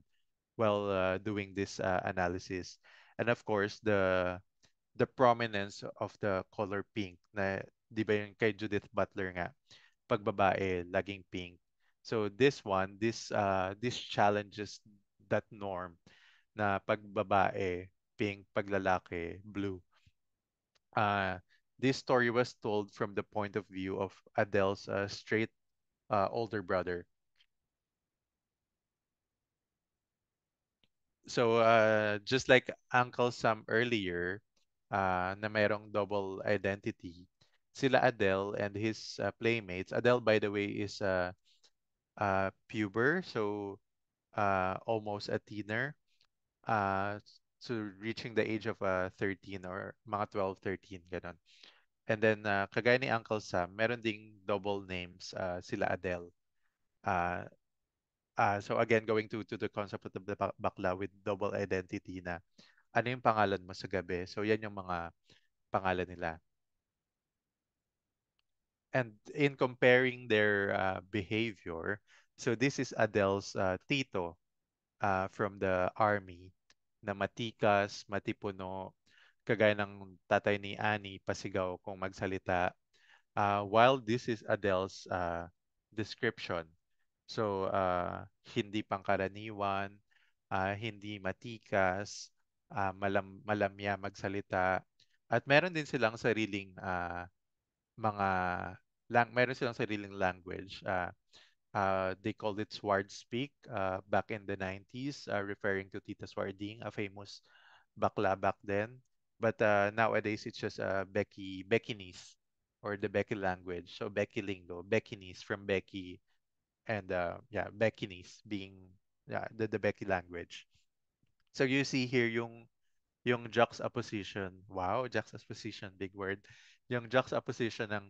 while doing this analysis. And of course, the prominence of the color pink na, di ba yung kay Judith Butler nga, pag babae, laging pink. So this challenges that norm na pag babae, pink, pag lalaki, blue. Uh, this story was told from the point of view of Adele's straight older brother. So just like Uncle Sam earlier, na mayroong double identity, sila Adele and his playmates. Adele, by the way, is puber, so almost a teener. So reaching the age of 13 or mga 12, 13, ganun. And then, kagaya ni Uncle Sam, meron ding double names sila Adele. Uh, so again, going to the concept of the bakla with double identity na ano yung pangalan mo sa gabi. So yan yung mga pangalan nila. And in comparing their behavior, so this is Adele's tito from the army na matikas, matipuno, kagaya ng tatay ni Annie, pasigaw kung magsalita. While this is Adele's description. So, hindi pangkaraniwan, hindi matikas, malamya magsalita. At meron din silang sariling mga meron silang sariling language. They called it Sward Speak back in the 90s, referring to Tita Swarding, a famous bakla back then. But nowadays, it's just Beckinese or the Becky language. So Becky Lingo, Beckinese from Becky, and yeah, Beckinese being the Becky language. So you see here yung juxtaposition. Wow, juxtaposition, big word. Yung juxtaposition ng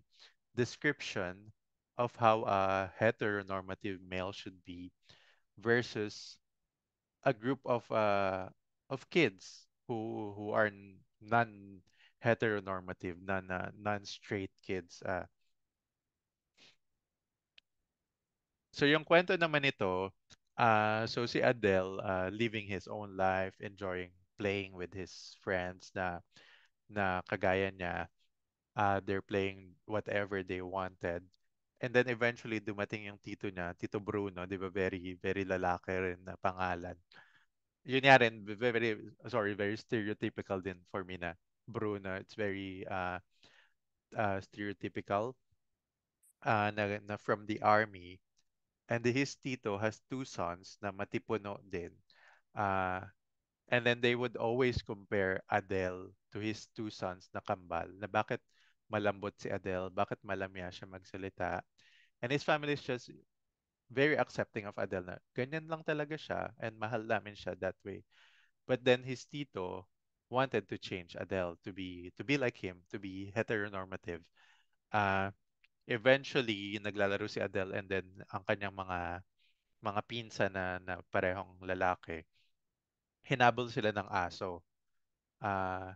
description of how a heteronormative male should be versus a group of kids who are non heteronormative, non straight kids. So yung kwento naman nito, so si Adele living his own life, enjoying playing with his friends na kagaya niya. They're playing whatever they wanted. And then eventually dumating yung tito niya, Tito Bruno, 'di ba? Very very lalaki rin na pangalan. Yun nga rin, very sorry, very stereotypical din for me na Bruno. It's very stereotypical na from the army. And his tito has two sons na matipuno din. Uh, and then they would always compare Adele to his two sons na kambal. Na bakit malambot si Adele, bakit malamya siya magsalita. And his family is just very accepting of Adele na ganyan lang talaga siya and mahal namin siya that way. But then his tito wanted to change Adele to be like him, to be heteronormative. Uh, Eventually, naglalaro si Adele and then ang kanyang mga pinsa na parehong lalaki, hinabol sila ng aso. Ah,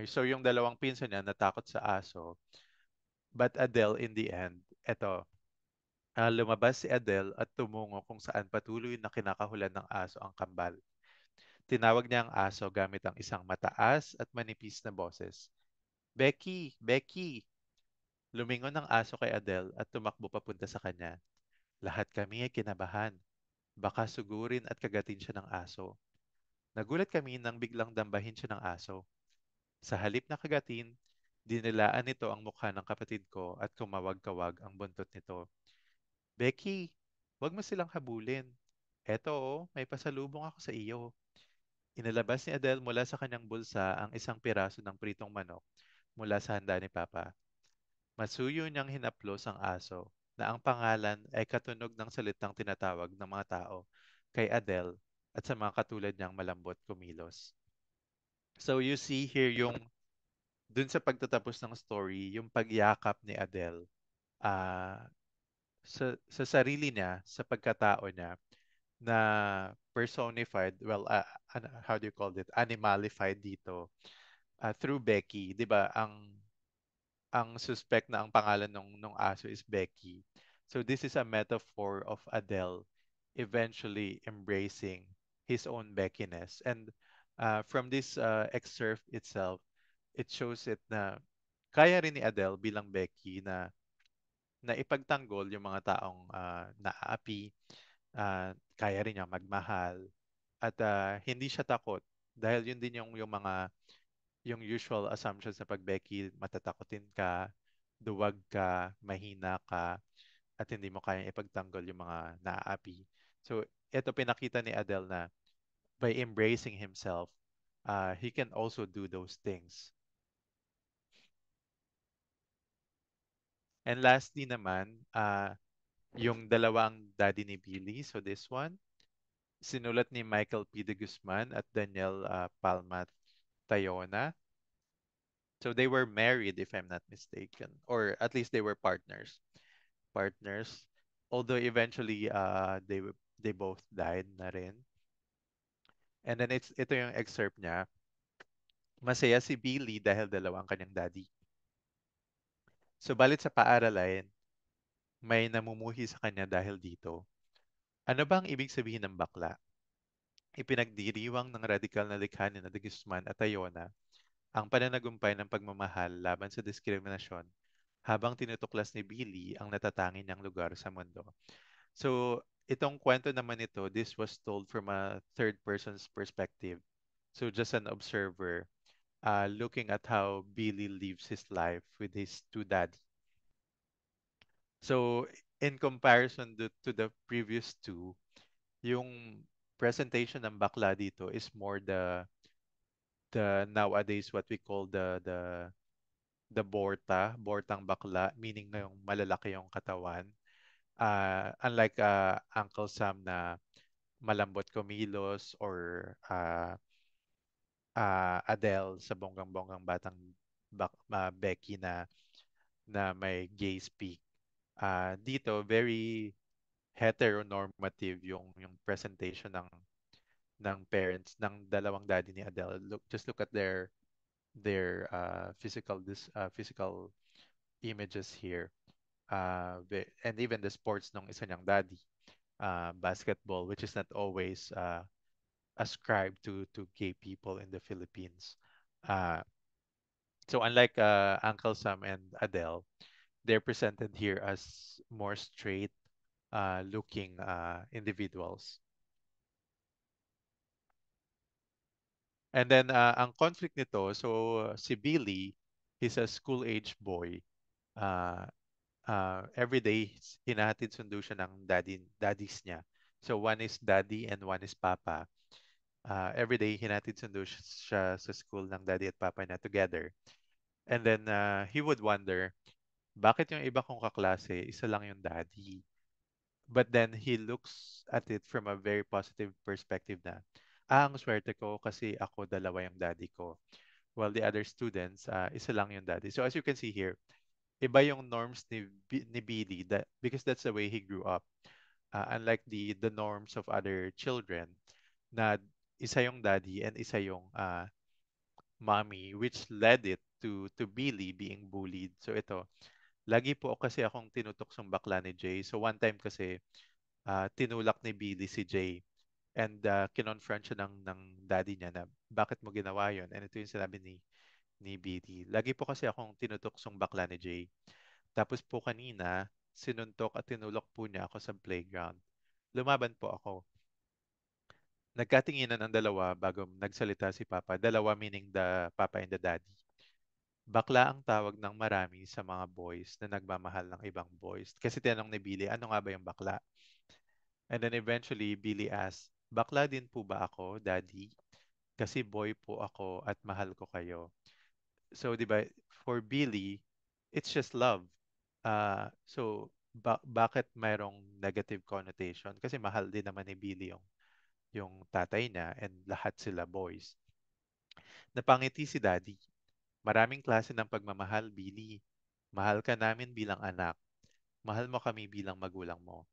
so yung dalawang pinsa niya natakot sa aso. But Adele in the end, eto, lumabas si Adele at tumungo kung saan patuloy na kinakahulan ng aso ang kambal. Tinawag niya ang aso gamit ang isang mataas at manipis na boses. Becky! Becky! Lumingon ang aso kay Adele at tumakbo papunta sa kanya. Lahat kami ay kinabahan. Baka sugurin at kagatin siya ng aso. Nagulat kami nang biglang dambahin siya ng aso. Sa halip na kagatin, dinilaan nito ang mukha ng kapatid ko at kumawag-kawag ang buntot nito. Becky, wag mo silang habulin. Eto, oh, may pasalubong ako sa iyo. Inilabas ni Adele mula sa kanyang bulsa ang isang piraso ng pritong manok mula sa handa ni Papa. Masuyo niyang hinaplos ang aso na ang pangalan ay katunog ng salitang tinatawag ng mga tao kay Adele at sa mga katulad niyang malambot kumilos. So you see here yung dun sa pagtatapos ng story, yung pagyakap ni Adele ah sa sarili niya, sa pagkatao niya na personified, well, how do you call it? Animalified dito through Becky, 'di ba? Ang suspect na ang pangalan nung aso is Becky. So this is a metaphor of Adele eventually embracing his own Beckiness. And from this excerpt itself, it shows it na kaya rin ni Adele bilang Becky na ipagtanggol yung mga taong naaapi, kaya rin niya magmahal at hindi siya takot dahil yun din yung usual assumptions na pag Becky matatakotin ka, duwag ka, mahina ka, at hindi mo kayang ipagtanggol yung mga naaapi. So, ito pinakita ni Adele na by embracing himself, he can also do those things. And lastly naman, yung dalawang daddy ni Billy. So this one, sinulat ni Michael P. de Guzman at Daniel Palma Tayona. So they were married, if I'm not mistaken, or at least they were partners. Partners. Although eventually, they both died na rin. And then ito yung excerpt niya. Masaya si Billy dahil dalawa ang kanyang daddy. Subalit sa paaralan, may namumuhi sa kanya dahil dito. Ano ba ang ibig sabihin ng bakla? Ipinagdiriwang ng radikal na likha ni De Guzman at Tayona ang pananagumpay ng pagmamahal laban sa diskriminasyon habang tinutuklas ni Billy ang natatangin niyang lugar sa mundo. So, itong kwento naman ito, this was told from a third person's perspective. So, just an observer looking at how Billy lives his life with his two dads. So, in comparison to the previous two, yung presentation ng bakla dito is more the nowadays what we call the bortang bakla, meaning na yung malalaki yung katawan. Unlike Uncle Sam na malambot kumilos or Adele sa bonggang-bonggang batang Becky na may gay speak. Dito very heteronormative yung presentation ng parents ng dalawang daddy ni Adele. Just look at their physical images here. And even the sports ng isa niyang daddy, basketball, which is not always ascribed to gay people in the Philippines. Uh, so unlike Uncle Sam and Adele, they're presented here as more straight looking individuals. And then ang conflict nito, so si Billy, he's a school-age boy. Uh, every day hinahatid sundo siya ng daddies niya. So one is daddy and one is papa. Every day hinatid sundo siya sa school ng daddy at papa niya together. And then he would wonder, bakit yung iba kong kaklase, isa lang yung daddy? But then he looks at it from a very positive perspective na, ang swerte ko kasi ako dalawa yung daddy ko. While the other students, isa lang yung daddy. So as you can see here, iba yung norms ni Billy because that's the way he grew up. Unlike the norms of other children na isa yung daddy and isa yung mommy, which led it to Billy being bullied. So ito, lagi po kasi akong tinutuksong bakla ni Jay. So one time kasi tinulak ni Billy si Jay and kinonfront siya ng daddy niya na bakit mo ginawa yon. And ito yung sinabi ni Billy. Lagi po kasi akong tinutuksong bakla ni Jay. Tapos po kanina, sinuntok at tinulok po niya ako sa playground. Lumaban po ako. Nagkatinginan ang dalawa bago nagsalita si Papa. Dalawa meaning the Papa and the Daddy. Bakla ang tawag ng marami sa mga boys na nagmamahal ng ibang boys. Kasi tinanong ni Billy, ano nga ba yung bakla? And then eventually, Billy asked, bakla din po ba ako, Daddy? Kasi boy po ako at mahal ko kayo. So, di ba, for Billy, it's just love. So, bakit mayroong negative connotation? Kasi mahal din naman ni Billy yung tatay niya and lahat sila boys. Napangiti si Daddy. Maraming klase ng pagmamahal, Billy. Mahal ka namin bilang anak. Mahal mo kami bilang magulang mo.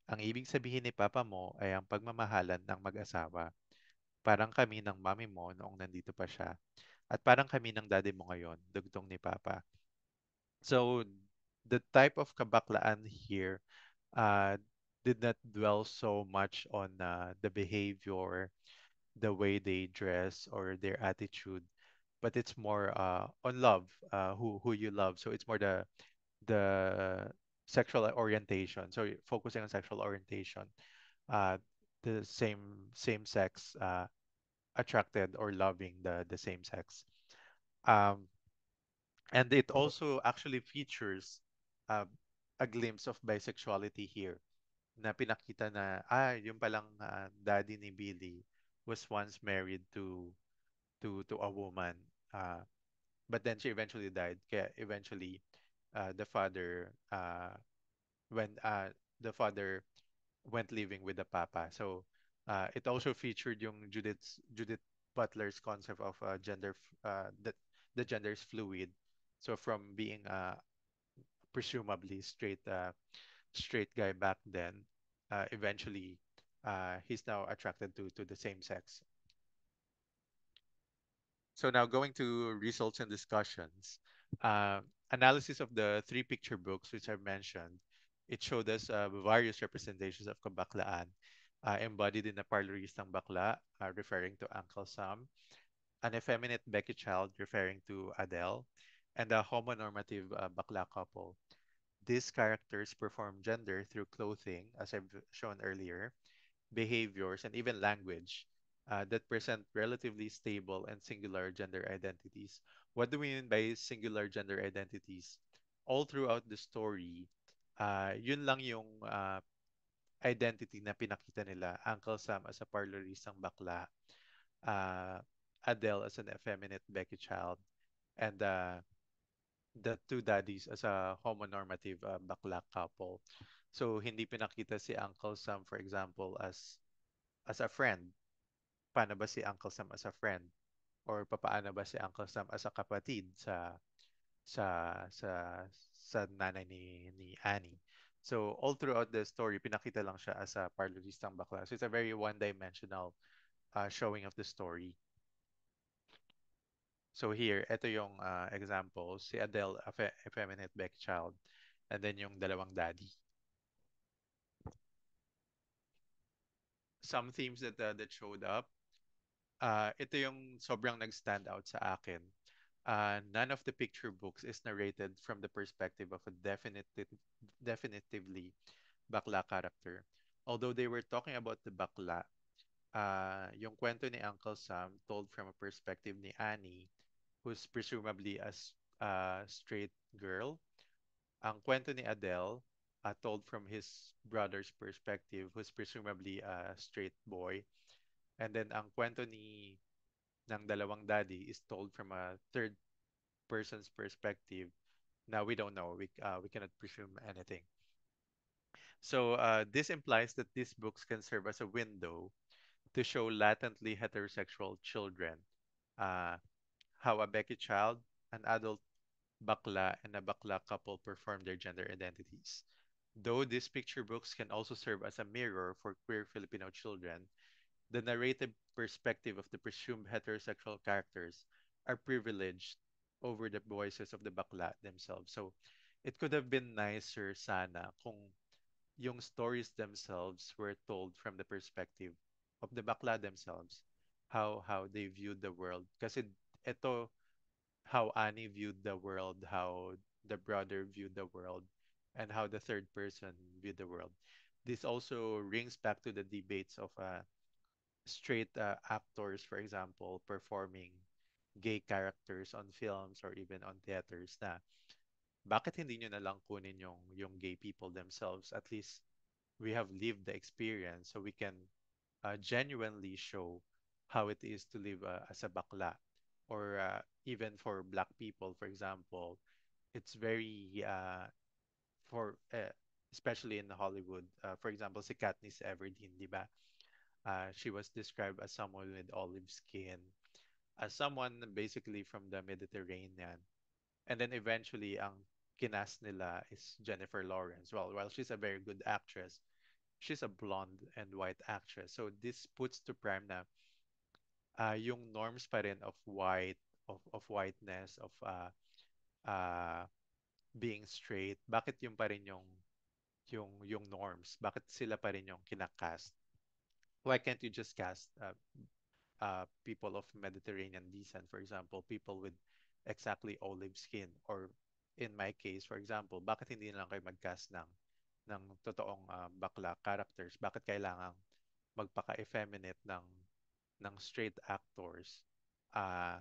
Ang ibig sabihin ni Papa mo ay ang pagmamahalan ng mag-asawa. Parang kami ng mami mo noong nandito pa siya. At parang kami ng daddy mo ngayon, dugtong ni Papa. So, the type of kabaklaan here uh, did not dwell so much on the behavior, the way they dress, or their attitude, but it's more on love, who you love. So it's more the sexual orientation. So focusing on sexual orientation, uh, the same sex attracted or loving the same sex. Um, and it also actually features uh, a glimpse of bisexuality here na pinakita na yung palang daddy ni Billy was once married to a woman, uh, but then she eventually died kaya eventually the father when the father went living with the papa. So it also featured yung Judith Butler's concept of the gender is fluid. So from being presumably straight guy back then, eventually he's now attracted to the same sex. So now going to results and discussions. Uh, Analysis of the three picture books which I mentioned, it showed us various representations of kabaklaan embodied in a parloristang bakla, referring to Uncle Sam, an effeminate Becky child, referring to Adele, and a homonormative bakla couple. These characters perform gender through clothing, as I've shown earlier, behaviors, and even language that present relatively stable and singular gender identities. What do we mean by singular gender identities? All throughout the story, yun lang yung identity na pinakita nila. Uncle Sam as a parloristang bakla, uh, Adele as an effeminate Becky child, and the two daddies as a homonormative bakla couple. So hindi pinakita si Uncle Sam, for example, as a friend. Paano ba si Uncle Sam as a friend? Or papaano ba si Uncle Sam as a kapatid sa nanay ni Annie? So all throughout the story, pinakita lang siya as a parloristang bakla. So it's a very one-dimensional showing of the story. So here, ito yung example. Si Adele, effeminate back child. And then yung dalawang daddy. Some themes that showed up. Ito yung sobrang nag-stand out sa akin. None of the picture books is narrated from the perspective of a definitively bakla character. Although they were talking about the bakla, yung kwento ni Uncle Sam told from a perspective ni Annie, who's presumably a straight girl. Ang kwento ni Adele, told from his brother's perspective, who's presumably a straight boy. And then ang kwento ng dalawang daddy is told from a third person's perspective. Now we don't know. We cannot presume anything. So this implies that these books can serve as a window to show latently heterosexual children, uh, how a Becky child, an adult bakla, and a bakla couple perform their gender identities. Though these picture books can also serve as a mirror for queer Filipino children, the narrative perspective of the presumed heterosexual characters are privileged over the voices of the bakla themselves. So it could have been nicer sana kung yung stories themselves were told from the perspective of the bakla themselves, how they viewed the world. Kasi ito, how Annie viewed the world, how the brother viewed the world, and how the third person viewed the world. This also rings back to the debates of straight actors, for example, performing gay characters on films or even on theaters na bakit hindi nyo na lang kunin yung gay people themselves? At least we have lived the experience so we can genuinely show how it is to live as a bakla. Or even for black people, for example, it's very, for especially in Hollywood, for example, si Katniss Everdeen, di ba? She was described as someone with olive skin, as someone basically from the Mediterranean. And then eventually, ang kinas nila is Jennifer Lawrence. Well, while she's a very good actress, she's a blonde and white actress. So this puts to prime na yung norms pa rin of of whiteness, of uh, being straight, bakit yung pa rin yung norms? Bakit sila pa rin yung kinakast? Why can't you just cast people of Mediterranean descent, for example, people with exactly olive skin? Or in my case, for example, bakit hindi na lang kayo mag-cast ng totoong bakla characters? Bakit kailangan magpaka-effeminate ng straight actors uh,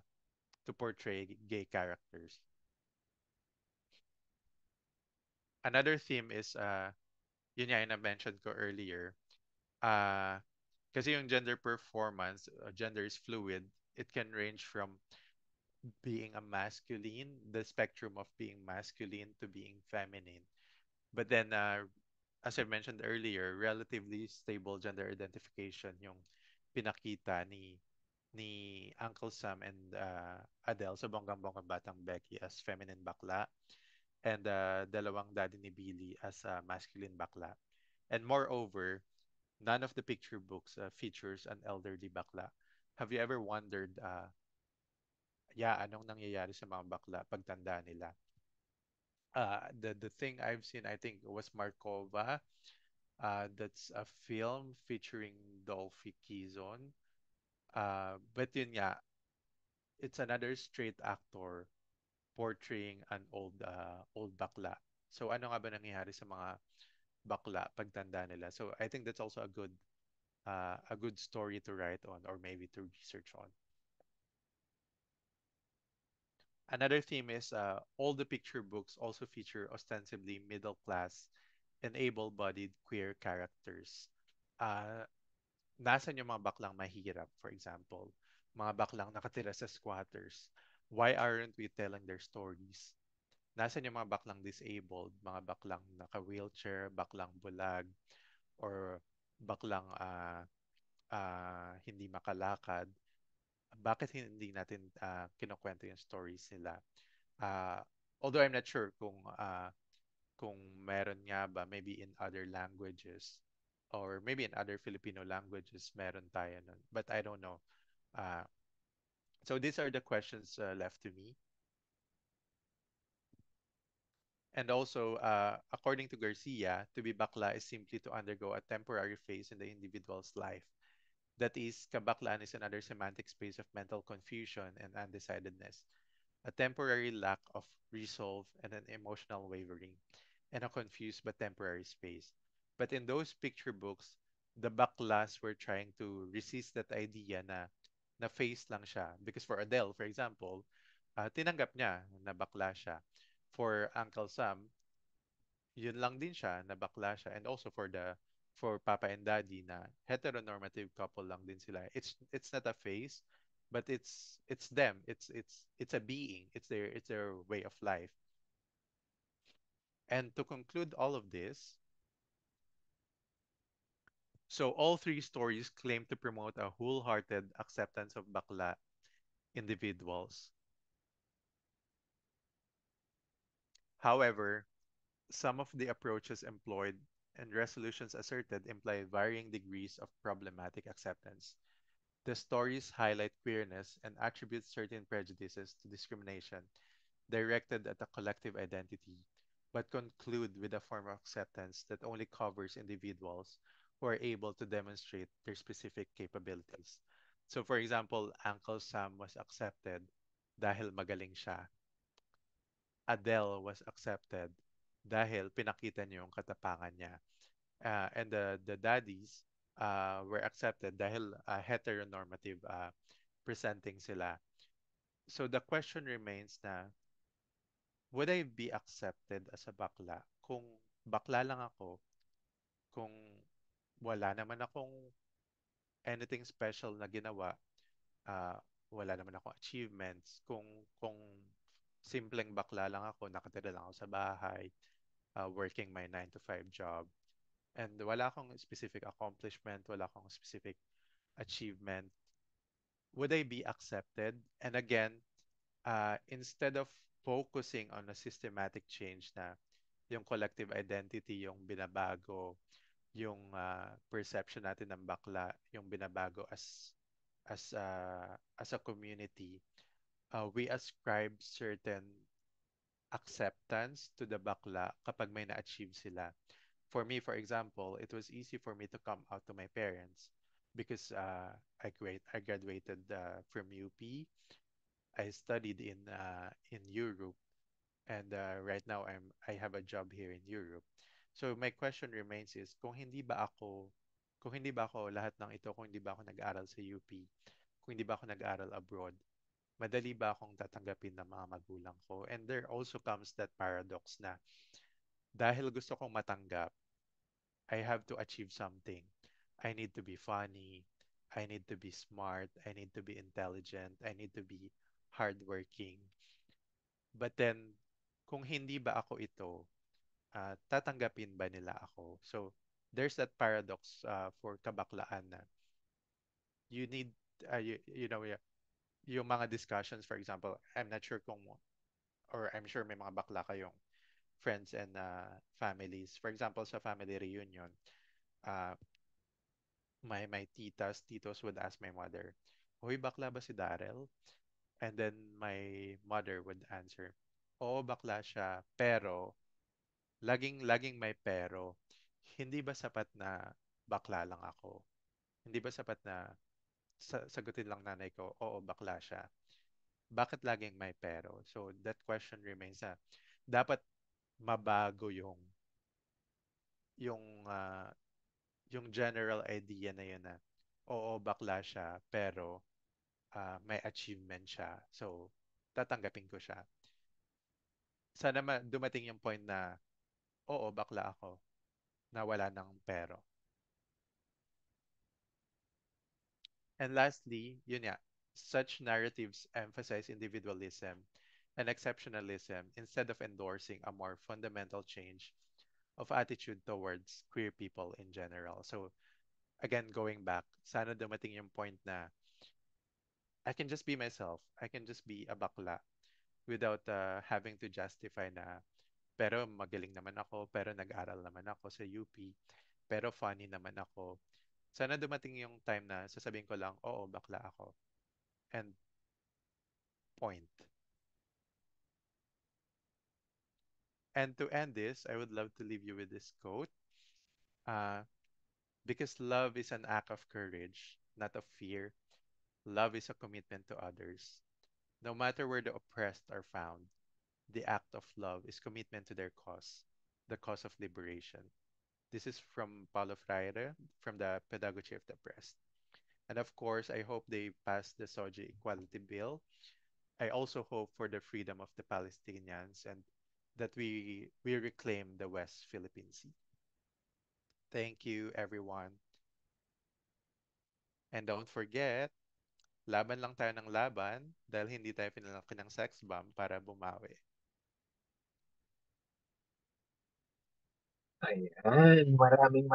to portray gay characters? Another theme is, yun nga yung na-mention ko earlier, uh, kasi yung gender performance, gender is fluid. It can range from being a masculine, the spectrum of being masculine to being feminine. But then, as I mentioned earlier, relatively stable gender identification yung pinakita ni Uncle Sam and Adele sa bonggang-bonggang batang Becky as feminine bakla, and dalawang daddy ni Billy as masculine bakla. And moreover, none of the picture books features an elderly bakla. Have you ever wondered, yeah, anong nangyayari sa mga bakla pagtanda nila? The thing I've seen, I think, was Markova. That's a film featuring Dolphy Kizon. But yun nga, it's another straight actor portraying an old bakla. So ano nga ba nangyayari sa mga bakla pagtanda nila? So I think that's also a good story to write on or maybe to research on. Another theme is all the picture books also feature ostensibly middle class and able-bodied queer characters. Uh, Nasaan yung mga baklang mahirap, for example? Mga baklang nakatira sa squatters. Why aren't we telling their stories? Nasaan yung mga baklang disabled, mga baklang naka-wheelchair, baklang bulag, or baklang hindi makalakad? Bakit hindi natin kinukwento yung stories nila? Uh, Although I'm not sure kung meron nga ba maybe in other languages or maybe in other Filipino languages meron tayo nun. But I don't know. Uh, so these are the questions left to me. And also, according to Garcia, to be bakla is simply to undergo a temporary phase in the individual's life. That is, kabaklaan is another semantic space of mental confusion and undecidedness, a temporary lack of resolve and an emotional wavering, and a confused but temporary space. But in those picture books, the baklas were trying to resist that idea na face lang siya. Because for Adele, for example, tinanggap niya na bakla siya. For Uncle Sam, yun lang din siya, na bakla siya. And also for Papa and Daddy na heteronormative couple lang din sila. It's not a face, but it's them. It's a being. It's their way of life. And to conclude all of this, so all three stories claim to promote a wholehearted acceptance of bakla individuals. However, some of the approaches employed and resolutions asserted imply varying degrees of problematic acceptance. The stories highlight queerness and attribute certain prejudices to discrimination directed at a collective identity, but conclude with a form of acceptance that only covers individuals who are able to demonstrate their specific capabilities. So, for example, Uncle Sam was accepted dahil magaling siya. Adele was accepted dahil pinakita niya yung katapangan niya. And the daddies were accepted dahil heteronormative presenting sila. So the question remains na, would I be accepted as a bakla kung bakla lang ako, kung wala naman akong anything special na ginawa, uh, wala naman akong achievements, kung simpleng bakla lang ako, nakatira lang ako sa bahay, working my 9 to 5 job, and wala akong specific accomplishment, wala akong specific achievement, would I be accepted? And again, instead of focusing on a systematic change na yung collective identity, yung binabago, yung perception natin ng bakla, yung binabago as a community, we ascribe certain acceptance to the bakla kapag may na-achieve sila. For me, for example, it was easy for me to come out to my parents because I graduated from UP. I studied in Europe, and right now I have a job here in Europe. So my question remains is, kung hindi ba ako lahat ng ito, kung hindi ba ako nag-aral sa UP, kung hindi ba ako nag-aral abroad, madali ba akong tatanggapin ng mga magulang ko? And there also comes that paradox na dahil gusto kong matanggap, I have to achieve something. I need to be funny. I need to be smart. I need to be intelligent. I need to be hardworking. But then, kung hindi ba ako ito, tatanggapin ba nila ako? So, there's that paradox for kabaklaan na you need, you know, yung mga discussions, for example, I'm not sure kung, or I'm sure may mga bakla kayong friends and families. For example, sa family reunion, uh, my titas, titos would ask my mother, "Hoy, bakla ba si Daryl?" And then my mother would answer, "Oo, bakla siya, pero laging may pero. Hindi ba sapat na bakla lang ako? Hindi ba sapat na sagutin lang nanay ko, oo, bakla siya? Bakit laging may pero?" So that question remains na dapat mabago yung uh, yung general idea na yun na oo, bakla siya, pero may achievement siya. So, tatanggapin ko siya. Sana dumating yung point na oo, bakla ako, na wala ng pero. And lastly, yun nga, such narratives emphasize individualism and exceptionalism instead of endorsing a more fundamental change of attitude towards queer people in general. So, again, going back, sana dumating yung point na I can just be myself. I can just be a bakla without having to justify na pero magaling naman ako, pero nag-aral naman ako sa UP, pero funny naman ako. Sana dumating yung time na sasabihin ko lang, oo, bakla ako. And point. And to end this, I would love to leave you with this quote. Uh, because love is an act of courage, not of fear. Love is a commitment to others. No matter where the oppressed are found, the act of love is commitment to their cause, the cause of liberation. This is from Paulo Freire from the Pedagogy of the Oppressed. And of course, I hope they pass the SOGI Equality Bill. I also hope for the freedom of the Palestinians and that we reclaim the West Philippine Sea. Thank you, everyone. And don't forget, laban lang tayo ng laban dahil hindi tayo pinalaki ng sex bomb para bumawi. Ayan, maraming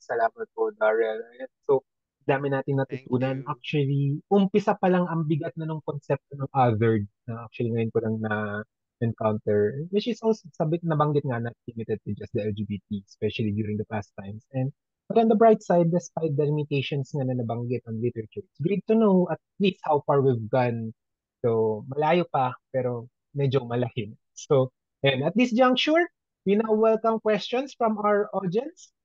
salamat po, Darrell. Ayan, so, dami nating Thank natutunan. you. Actually, umpisa pa lang ang bigat na ng konsepto ng othered na actually ngayon ko lang na-encounter, which is also sabit nabanggit nga na limited to just the LGBT, especially during the past times. And but on the bright side, despite the limitations nga na nabanggit on literature, it's great to know at least how far we've gone. So, malayo pa, pero medyo malahin. So, and at this juncture, we now welcome questions from our audience.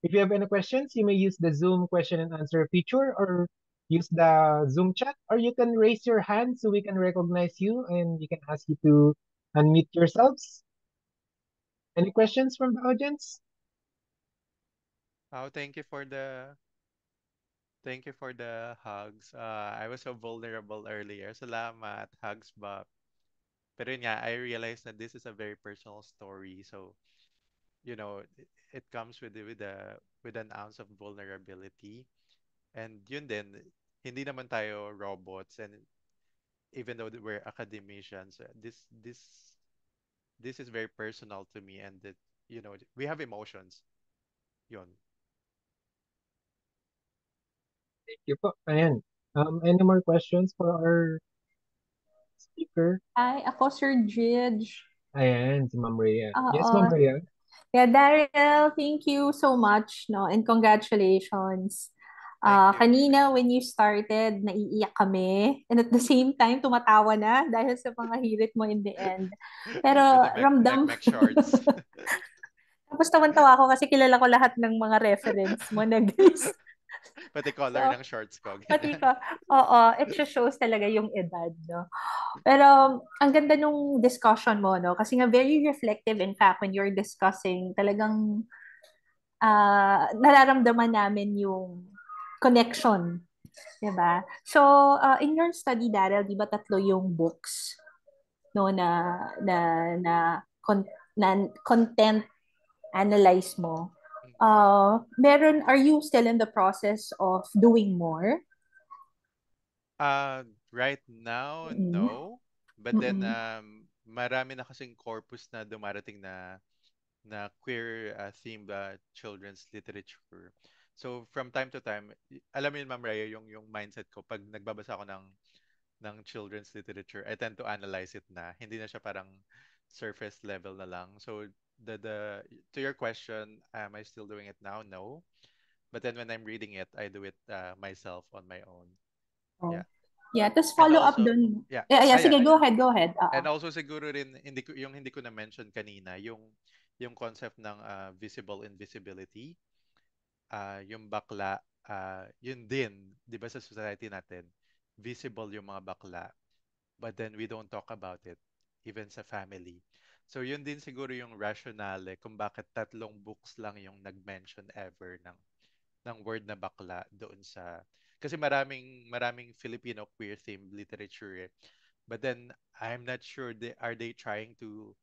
If you have any questions, you may use the Zoom question and answer feature, or use the Zoom chat, or you can raise your hand so we can recognize you and we can ask you to unmute yourselves. Any questions from the audience? Oh, thank you for the hugs. I was so vulnerable earlier. Salamat, hugs, Bob. Pero yun nga, I realized that this is a very personal story. So, it comes with an ounce of vulnerability. And yun din, hindi naman tayo robots, and even though that we're academicians, this is very personal to me, and that we have emotions. Yun. Thank you po. Ayan. Any more questions for our speaker? Ay, ako, Sir Jidge. Ayan, si Ma'am Rhea. Yes, Oo. Ma'am Rhea. Yeah, Daryl, thank you so much, no, and congratulations. Thank you. Kanina, when you started, naiiyak kami. And at the same time, tumatawa na dahil sa mga hirit mo in the end. Pero With the ramdam. mech shorts. Tapos tawan-tawa ako kasi kilala ko lahat ng mga reference mo na guys. Pati color So, ng shorts ko. pati Ganyan. ko, oo, it just shows talaga yung edad, no? Pero ang ganda nung discussion mo, no? Kasi nga very reflective, in fact, when you're discussing, talagang nararamdaman namin yung connection. Diba? So, in your study, Daryl, di ba tatlo yung books no na na con- na content analyze mo? Are you still in the process of doing more? Right now, Mm-mm. no. But then, Mm-mm. marami na kasing corpus na dumarating na queer themed children's literature. So from time to time, alam mo yun, Ma'am Rhea, yung mindset ko pag nagbabasa ako ng children's literature, I tend to analyze it na. Hindi na siya parang surface level na lang. So the to your question, am I still doing it now? No. But then when I'm reading it, I do it myself on my own. Oh. Yeah. Yeah, tapos And follow up also, dun. yeah. Yeah, Yeah. sige, go ahead, go ahead. And also siguro rin hindi ko na mention kanina yung concept ng visible invisibility, yung bakla, yun din, 'di ba sa society natin, visible yung mga bakla, but then we don't talk about it even sa family. So yun din siguro yung rationale kung bakit tatlong books lang yung nag-mention ever ng word na bakla doon sa, kasi maraming Filipino queer themed literature eh. But then I'm not sure are they trying to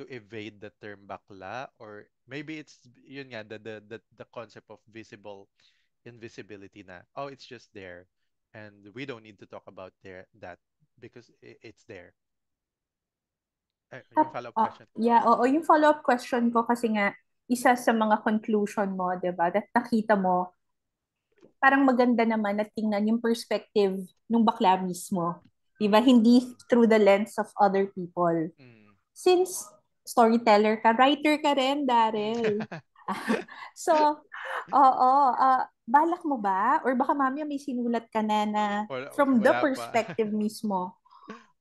evade the term bakla, or maybe it's yun nga the concept of visible invisibility na, oh, it's just there and we don't need to talk about that because it's there. Yung follow-up question. Yeah, oo, yung follow-up question ko kasi nga, isa sa mga conclusion mo, di ba, that nakita mo, parang maganda naman na tingnan yung perspective ng bakla mismo. Di ba? Hindi through the lens of other people. Mm. Since storyteller ka, writer ka rin, Daryl. Mm. So, oo, balak mo ba? Or baka mamaya may sinulat ka na from the Wala pa. perspective mismo.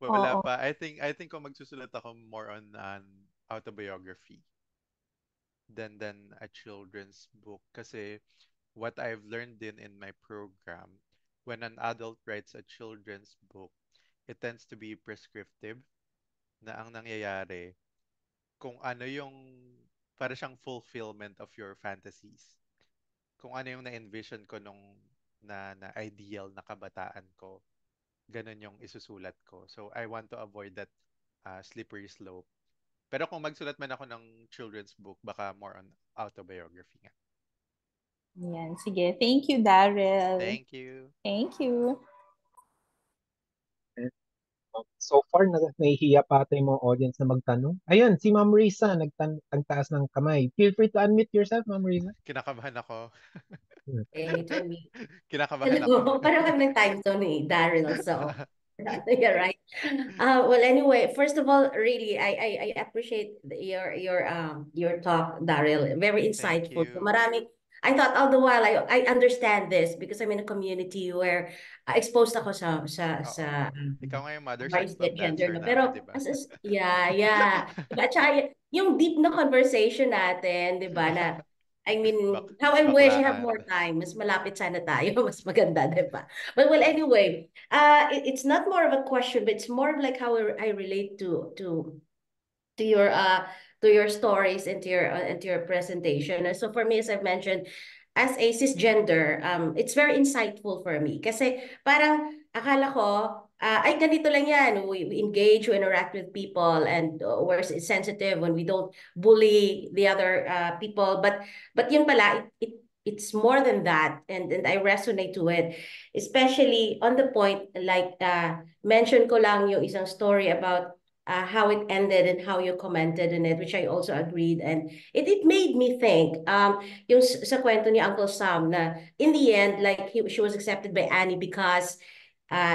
Wala Oo. pa. I think kung magsusulat ako more on an autobiography than a children's book, kasi what I've learned in my program, when an adult writes a children's book, it tends to be prescriptive, na ang nangyayari, kung ano yung para siyang fulfillment of your fantasies. Kung ano yung na-envision ko nung na ideal na kabataan ko, ganun yung isusulat ko. So I want to avoid that slippery slope. Pero kung magsulat man ako ng children's book, baka more on autobiography nga. Yan, sige. Thank you, Daryl. Thank you. Thank you. So far, nahihiya pa ata yung mga audience na magtanong. Ayun, si Ma'am Risa, nagtaas ng kamay. Feel free to unmute yourself, Ma'am Risa. Kinakabahan ako. Let me. Kinakabahan Hello. ako. Parang kami ng time zone eh, Daryl. So, you're right. Well, anyway, first of all, really, I appreciate your talk, Daryl. Very Thank insightful. So, you. I thought all the while I understand this because I'm in a community where exposed ako sa Oo. Ikaw nga yung mother sex various club gender dancer na. namin, Pero di ba? yeah. Diba? At saka yung deep na conversation natin, 'di ba, na I mean, Bak how I wish I have baklaan. more time. Mas malapit sana tayo. Mas maganda, di ba? But well, anyway, it's not more of a question, but it's more of like how I relate to your stories and to your presentation. And so for me, as I've mentioned, as a cisgender, it's very insightful for me. Kasi parang akala ko, ay ganito lang yan. We engage, we interact with people, and we're sensitive when we don't bully the other people. But yun pala, it's more than that, and I resonate to it, especially on the point like mention ko lang yung isang story about how it ended and how you commented on it, which I also agreed. And it made me think, yung sa kwento ni Uncle Sam na in the end, like she was accepted by Annie because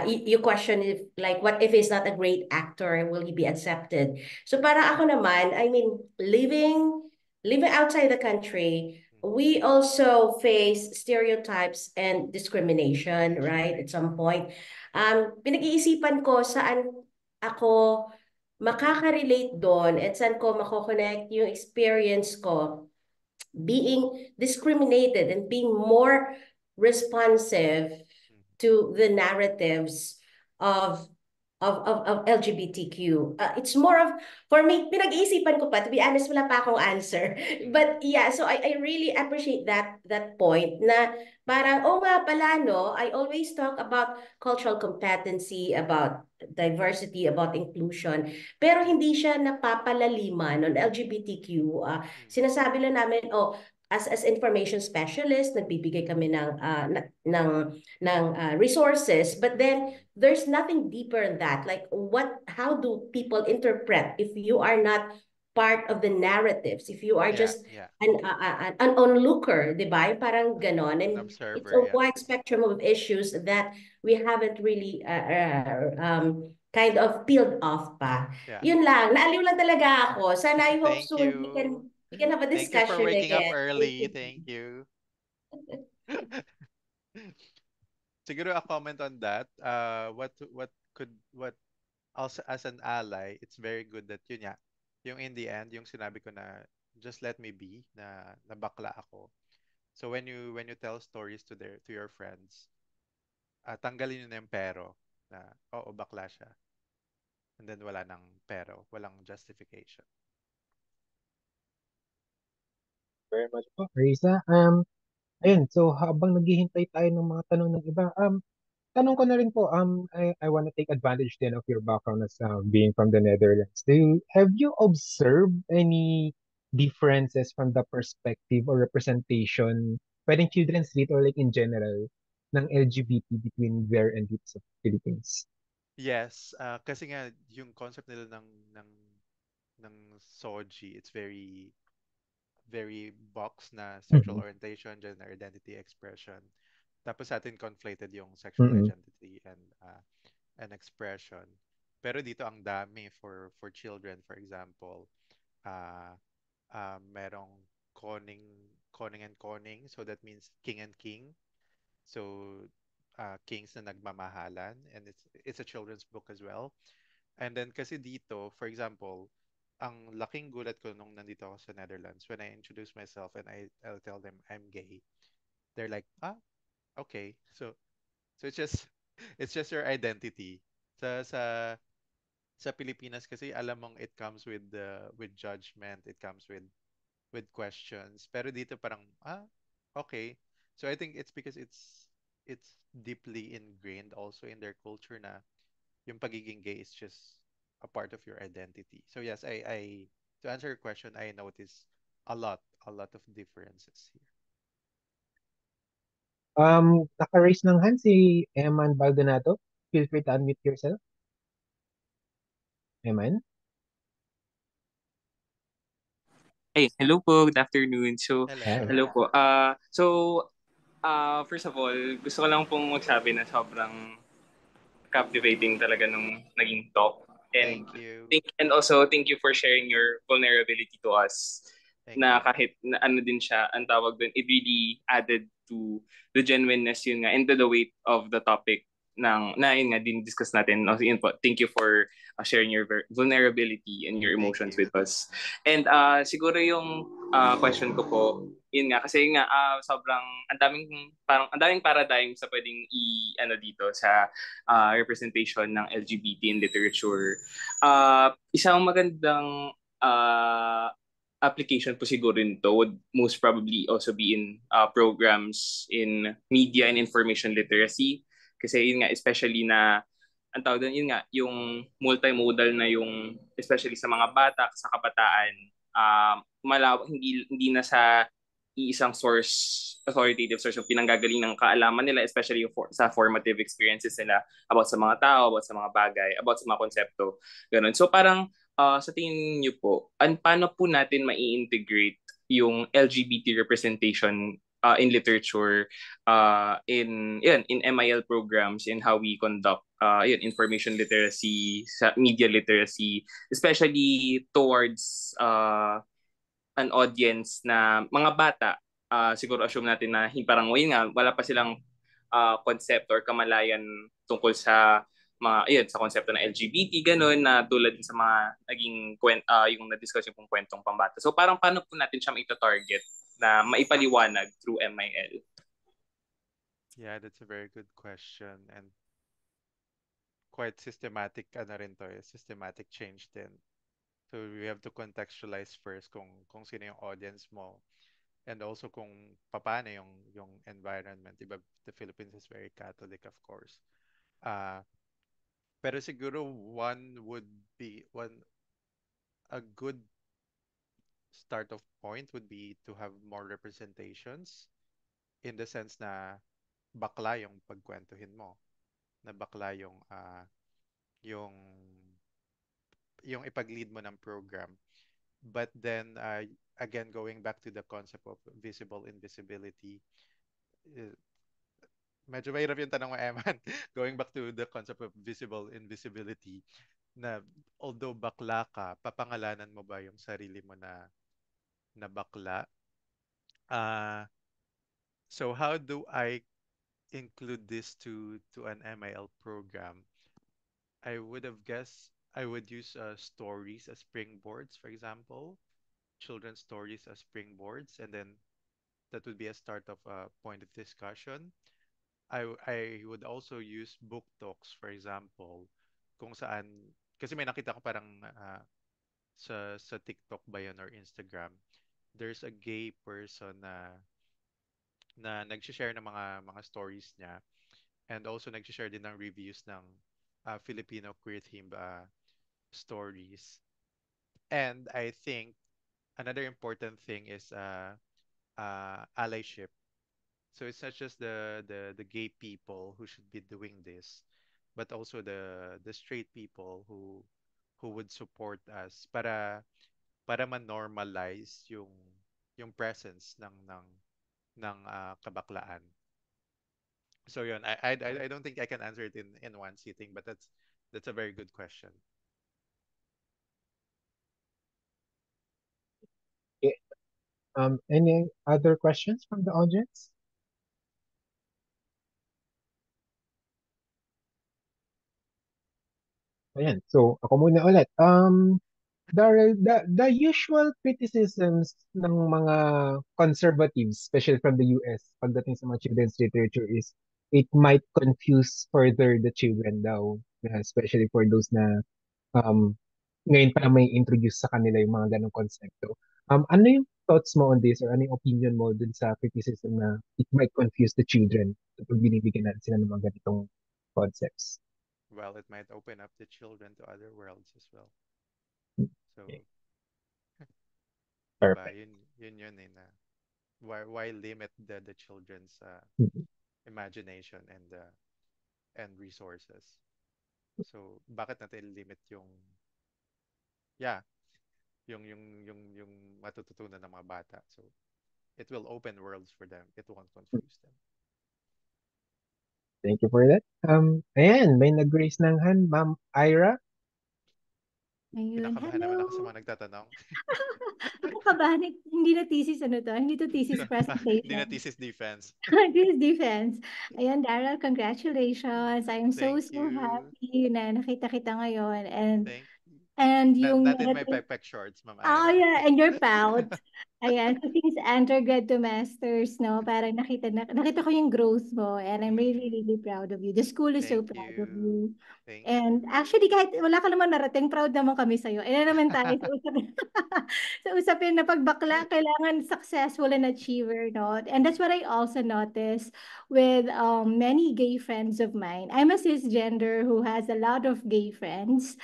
you question if like what if he's not a great actor, will he be accepted? So para ako naman, I mean, living outside the country, we also face stereotypes and discrimination, right? At some point. Pinag-iisipan ko saan ako makaka-relate doon at saan ko mako-connect yung experience ko being discriminated and being more responsive to the narratives of of LGBTQ. It's more of, for me, pinag-iisipan ko pa, to be honest, wala pa akong answer. But yeah, so I really appreciate that point na parang, oh nga pala, no, I always talk about cultural competency, about diversity, about inclusion, pero hindi siya napapalaliman on LGBTQ. Sinasabi lang namin, oh, as information specialist, nagbibigay kami ng resources, but then there's nothing deeper in that. Like how do people interpret if you are not part of the narratives, if you are Yeah, just yeah. an onlooker, di ba? Parang ganon. An And it's observer, a yeah. wide spectrum of issues that we haven't really kind of peeled off pa. Yeah. Yun lang. Naaliw lang talaga ako. Sana I hope Thank soon you. we can have a Thank you for discussion waking up again. early. Thank you. Siguro a comment on that. What also as an ally, it's very good that yun ya. Yung in the end, yung sinabi ko na just let me be na bakla ako. So when you tell stories to your friends, tanggalin nyo na yung pero na oo bakla siya. And then wala nang pero, walang justification. Very much po, Risa. Ayun, so habang naghihintay tayo ng mga tanong ng iba, tanong ko na rin po, I want to take advantage then of your background as being from the Netherlands. Have you observed any differences from the perspective or representation, pwedeng children's lit or like in general, ng LGBT between there and dito sa Philippines? Yes, kasi nga yung concept nila ng SOGI, it's very very box na sexual Mm-mm. orientation, gender identity expression. Tapos sa atin conflated yung sexual Mm-mm. identity and expression. Pero dito ang dami for children, for example, uh, merong conning and conning, so that means king and king. So kings na nagmamahalan, and it's a children's book as well. And then kasi dito, for example, ang laking gulat ko nung nandito ako sa Netherlands when I introduce myself and I'll tell them I'm gay. They're like, okay. So it's just your identity. Sa Pilipinas kasi alam mong it comes with judgment, it comes with questions. Pero dito parang okay. So I think it's because it's deeply ingrained also in their culture na yung pagiging gay is just a part of your identity. So yes, I to answer your question, I notice a lot of differences here. Naka-raise ng hand si Eman Baldonado. Feel free to unmute yourself. Eman? Ay, hello po, good afternoon. So, Hello. hello po. First of all, gusto ko lang pong magsabi na sobrang captivating talaga nung naging talk. And Thank you. also thank you for sharing your vulnerability to us. Thank Na you. kahit na ano din siya, ang tawag dun, it really added to the genuineness yun nga, and to the weight of the topic na yun nga din-discuss natin. Yun po, thank you for sharing your vulnerability and your Thank emotions you. with us. And siguro yung question ko po, yun nga kasi nga sobrang ang daming paradigm sa pwedeng ano dito sa representation ng LGBT in literature. Isang magandang application po siguro nito would most probably also be in programs in media and information literacy. Kasi yun nga, especially na, ang tawag doon, yun nga, yung multimodal na yung, especially sa mga bata, sa kabataan, hindi na sa iisang source, authoritative source yung pinanggagaling ng kaalaman nila, especially yung sa formative experiences nila about sa mga tao, about sa mga bagay, about sa mga konsepto. Ganun. So parang sa tingin niyo po, paano po natin mai-integrate yung LGBT representation in literature, in MIL programs, in how we conduct information literacy, media literacy, especially towards an audience na mga bata. Siguro assume natin na parang ngayon nga wala pa silang concept or kamalayan tungkol sa sa konsepto ng LGBT, gano'n, na tulad din sa mga naging yung na-discuss yung kwentong pambata. So parang paano po natin siya maita-target na maipaliwanag through MIL? Yeah, that's a very good question, and quite systematic systematic change din. So we have to contextualize first kung sino yung audience mo, and also kung paano yung environment. Diba, the Philippines is very Catholic, of course. Pero siguro a good start of point would be to have more representations, in the sense na bakla yung pagkwentuhin mo, na bakla yung yung ipag-lead mo ng program. But then again, going back to the concept of visible invisibility, uh, medyo mahirap yung tanong mo, Eman. Going back to the concept of visible invisibility, na although bakla ka, papangalanan mo ba yung sarili mo na bakla? So how do I include this to an MIL program? I would have guessed I would use stories as springboards, for example, children's stories as springboards, and then that would be a start of a point of discussion. I would also use book talks, for example, kung saan, kasi may nakita ko parang sa TikTok ba yun or Instagram, there's a gay person na nag-share ng mga stories niya, and also nag-share din ng reviews ng Filipino queer themed stories. And I think another important thing is allyship. So it's not just the gay people who should be doing this, but also the straight people who would support us para ma-normalize yung presence ng kabaklaan. So yun, I don't think I can answer it in one sitting, but that's a very good question. Okay. Any other questions from the audience? Ayan. So, ako muna ulit. Darrell, the usual criticisms ng mga conservatives, especially from the US, pagdating sa mga children's literature is it might confuse further the children daw, especially for those na um, ngayon pa lang may introduce sa kanila yung mga ganong konsepto. Ano yung thoughts mo on this or ano yung opinion mo dun sa criticism na it might confuse the children kapag binibigyan natin sila ng mga ganitong concepts? Well, it might open up the children to other worlds as well. So, Okay, diba, perfect. yun eh, na why limit the children's Mhm. imagination and resources? So, bakit natin limit yeah, yung matututunan ng mga bata? So, it will open worlds for them. It won't confuse them. Thank you for that. Ayan, may nag-raise ng hand, Ma'am Ira. Ayun, Kinakabahan naman ako sa hello. mga nagtatanong. Ako kabahan, hindi na thesis ano to, hindi to thesis Hindi na presentation. thesis defense. This is defense. Ayan, Daryl, congratulations. I am so, Thank so you. happy na nakita kita ngayon. And Thank you. and Not, yung not in my backpack shorts, Ma'am oh, Ira. yeah, and you're proud. Ayan, so since undergrad to masters, no, parang nakita ko yung growth mo, and I'm really, Mm, really proud of you. The school is so thank proud of you. you. Thank And you. actually, kahit wala ka naman narating, proud naman kami sa'yo. Eh, naman tayo sa usapin, sa usapin na pagbakla, kailangan successful and achiever, no? And that's what I also noticed with many gay friends of mine. I'm a cisgender who has a lot of gay friends.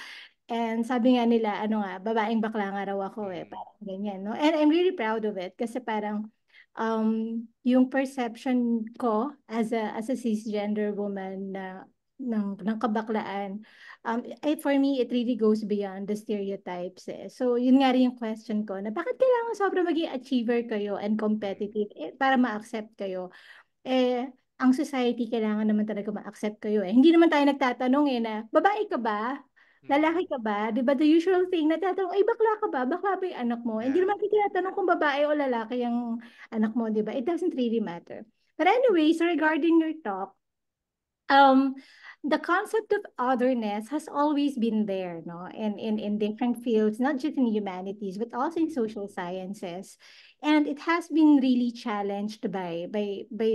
And sabi nga nila, ano nga, babaeng bakla nga raw ako eh, Mm, parang ganyan, no? And I'm really proud of it kasi parang yung perception ko as a cisgender woman na ng kabaklaan, for me, it really goes beyond the stereotypes eh. So, yun nga rin yung question ko, na bakit kailangan sobrang maging achiever kayo and mm, competitive para ma-accept kayo? Eh, ang society kailangan naman talaga ma-accept kayo eh. Hindi naman tayo nagtatanong eh na, babae ka ba? Lalaki mm. ka ba? 'Di ba the usual thing na tatanong, ay bakla ka ba? Bakla ba yung anak mo? Hindi Yeah. naman kita tinatanong kung babae o lalaki yung anak mo, 'di ba? It doesn't really matter. But anyways, regarding your talk, um the concept of otherness has always been there, no, in different fields, not just in humanities but also in Mm, social sciences, and it has been really challenged by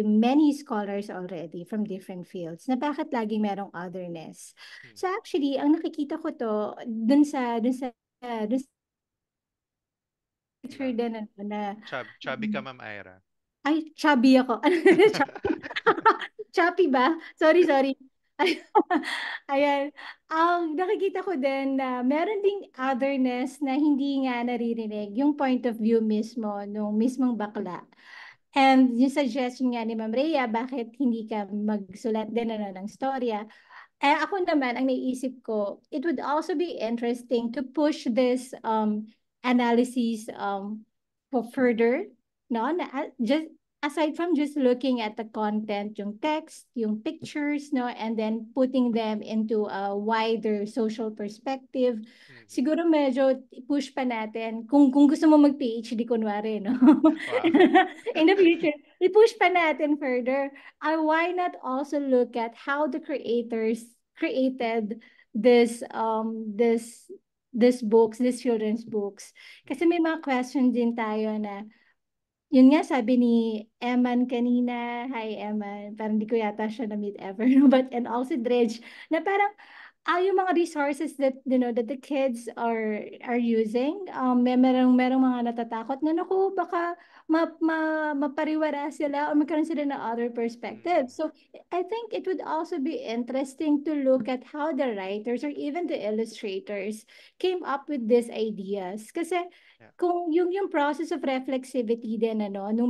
many scholars already from different fields na bakit laging merong otherness. mm. So actually ang nakikita ko to dun sa Na. picture din ano, na Chubby ka, Ma'am Ira. ay, chubby ako. Choppy ba? Sorry, sorry. Ayan. Ang nakikita ko din na meron ding otherness na hindi nga naririnig yung point of view mismo nung mismong bakla. And yung suggestion nga ni Ma'am Rhea, bakit hindi ka magsulat din ano, ng storya? Eh, ako naman, ang naisip ko, it would also be interesting to push this analysis for further, no? Na, just aside from just looking at the content, yung text, yung pictures, no, and then putting them into a wider social perspective, Mhm. siguro medyo push pa natin kung gusto mo mag-PhD kunwari, no? Wow. In the future, i-push pa natin further. Why not also look at how the creators created this books, these children's books. Kasi Mm, may mga question din tayo na, yun nga sabi ni Eman kanina, hi Eman, parang di ko yata siya na-meet ever, no? But, and also Dredge, na parang, yung mga resources that that the kids are using, merong mga natatakot na naku baka mapariwara sila o magkaroon sila ng other perspective. mm. So I think it would also be interesting to look at how the writers or even the illustrators came up with these ideas. Kasi Yeah. kung yung process of reflexivity din ano nung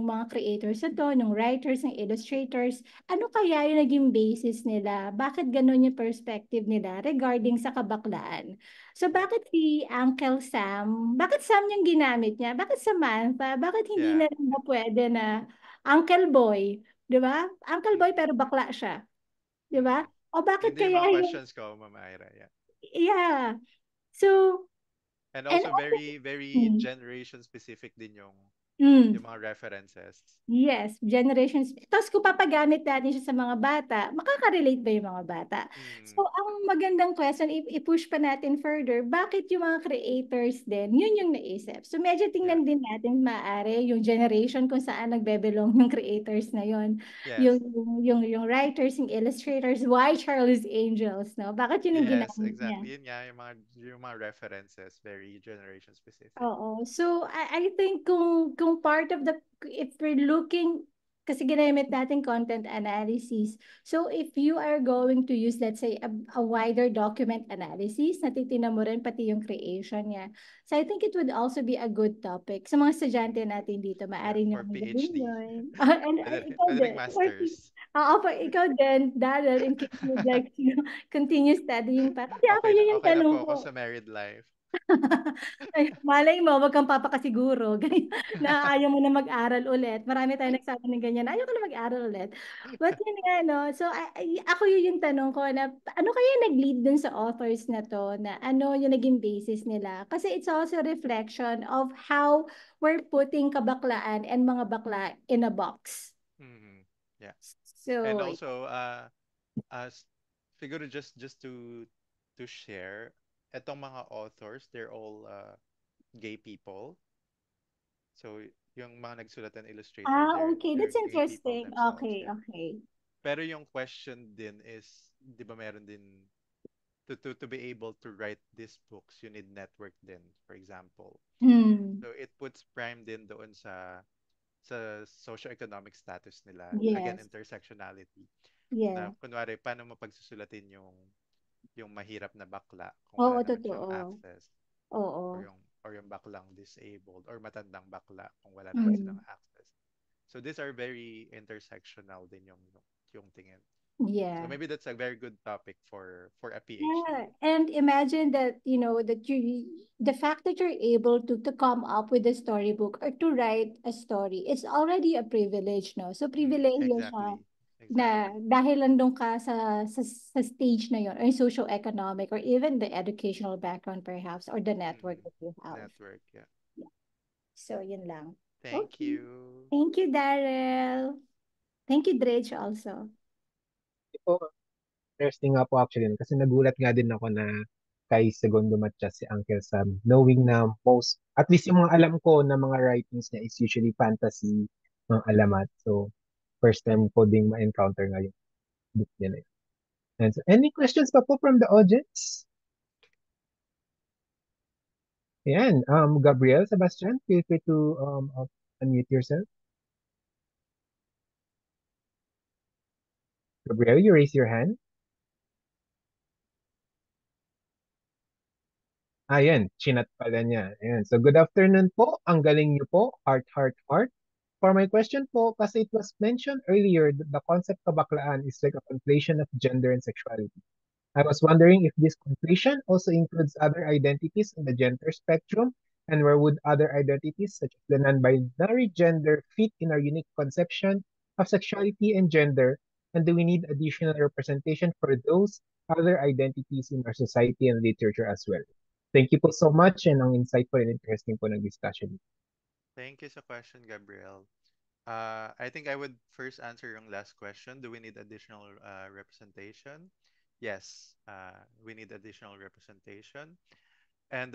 mga creators na to, nung writers, ng illustrators, ano kaya yung naging basis nila? Bakit ganun yung perspective nila regarding sa kabaklaan? So Yeah. bakit si Uncle Sam, bakit Sam yung ginamit niya? Bakit Samantha? Bakit hindi Yeah. na rin ba pwede na Uncle Boy? Di ba? Uncle Boy Mm, pero bakla siya. Di ba? mm. O Yun bakit din yung kaya mga yung, questions ko, Ma'am Ira. Yeah. yeah. So, And and also also, very, very mm, generation specific din mm. yung mga references. Yes, generations. Tapos kung papagamit natin siya sa mga bata, makaka-relate ba yung mga bata? Mm, So, ang magandang question, i-push pa natin further, bakit yung mga creators din, yun yung naisip. So, medyo yeah. tingnan din natin maaari yung generation kung saan nagbebelong yung creators na yun. Yes. Yung writers, yung illustrators, why Charlie's Angels, no? Bakit yun yung Yes, ginamit niya? exactly. Yun nga, yung mga references, very generation specific. Oo. So, I think kung part of if we're looking, kasi ginamit natin content analysis. So, if you are going to use, let's say, a wider document analysis, natitingnan mo rin pati yung creation niya. So, I think it would also be a good topic. Sa mga estudyante Mm, natin dito, yeah, maaari nyo for gawin PhD. yun. And ikaw Pwede ring din. masters. Oo, for ikaw din, Daryl, in case you'd like to continue studying pa. Kasi ako Okay na, yun yung okay na tanong po ako ko. sa married life. Ay, malay mo, wag kang papakasiguro. Ganyan, na ayaw mo na mag-aral ulit. Marami tayong nagsabi ng ganyan, ayaw ko na mag-aral ulit. But yun nga, no? So, ako yun yung tanong ko na, ano kaya nag-lead dun sa authors na to, na ano yung naging basis nila? Kasi it's also a reflection of how we're putting kabaklaan and mga bakla in a box. Mhm. Yeah. And So, also, as siguro just to share, etong mga authors, they're all gay people. So yung mga nagsulat and illustrator, okay, they're that's gay people interesting. themselves. Okay, Yeah. okay. Pero yung question din is, di ba meron din to be able to write these books, you need network din, for example. Hmm. So it puts prime din doon sa socio-economic status nila. Again, Yes, intersectionality. yeah. Na kunwari, paano mo pagsusulatin yung mahirap na bakla kung Oo, wala naman siyang totoo. access, or Oo. yung baklang disabled or matandang bakla kung wala naman silang Mm. access. So these are very intersectional din yung tingin. So Yeah. maybe that's a very good topic for a Yeah, PhD. and imagine that, that the fact that you're able to come up with a storybook or to write a story, it's already a privilege, no? So privilegyo siya Exactly. na Exactly. dahil nandun ka sa stage na yon, or socio-economic, or even the educational background perhaps, or the network Mhm. that you have. Network, yeah. Yeah. So yun lang. Thank Okay. you. Thank you, Daryl. Thank you, Dredge, also. Po, interesting nga po actually kasi nagulat nga din ako na kay Segundo Matias si Uncle Sam, knowing na most, at least yung mga alam ko na mga writings niya is usually fantasy, mga alamat. So, first time ko ding ma-encounter nga yung book niya na yun. And so, any questions pa po from the audience? Ayan, Gabriel, Sebastian, feel free to unmute yourself. Gabriel, you raise your hand. Ayan, chinat pala niya. Ayan. So, good afternoon po. Ang galing niyo po. Heart, heart, heart. For my question po, kasi it was mentioned earlier that the concept kabaklaan is like a conflation of gender and sexuality. I was wondering if this conflation also includes other identities in the gender spectrum, and where would other identities such as the non-binary gender fit in our unique conception of sexuality and gender, and do we need additional representation for those other identities in our society and literature as well? Thank you po so much and ang insightful and interesting po ng discussion. Thank you sa question, Gabriel. I think I would first answer yung last question. Do we need additional representation? Yes, we need additional representation. And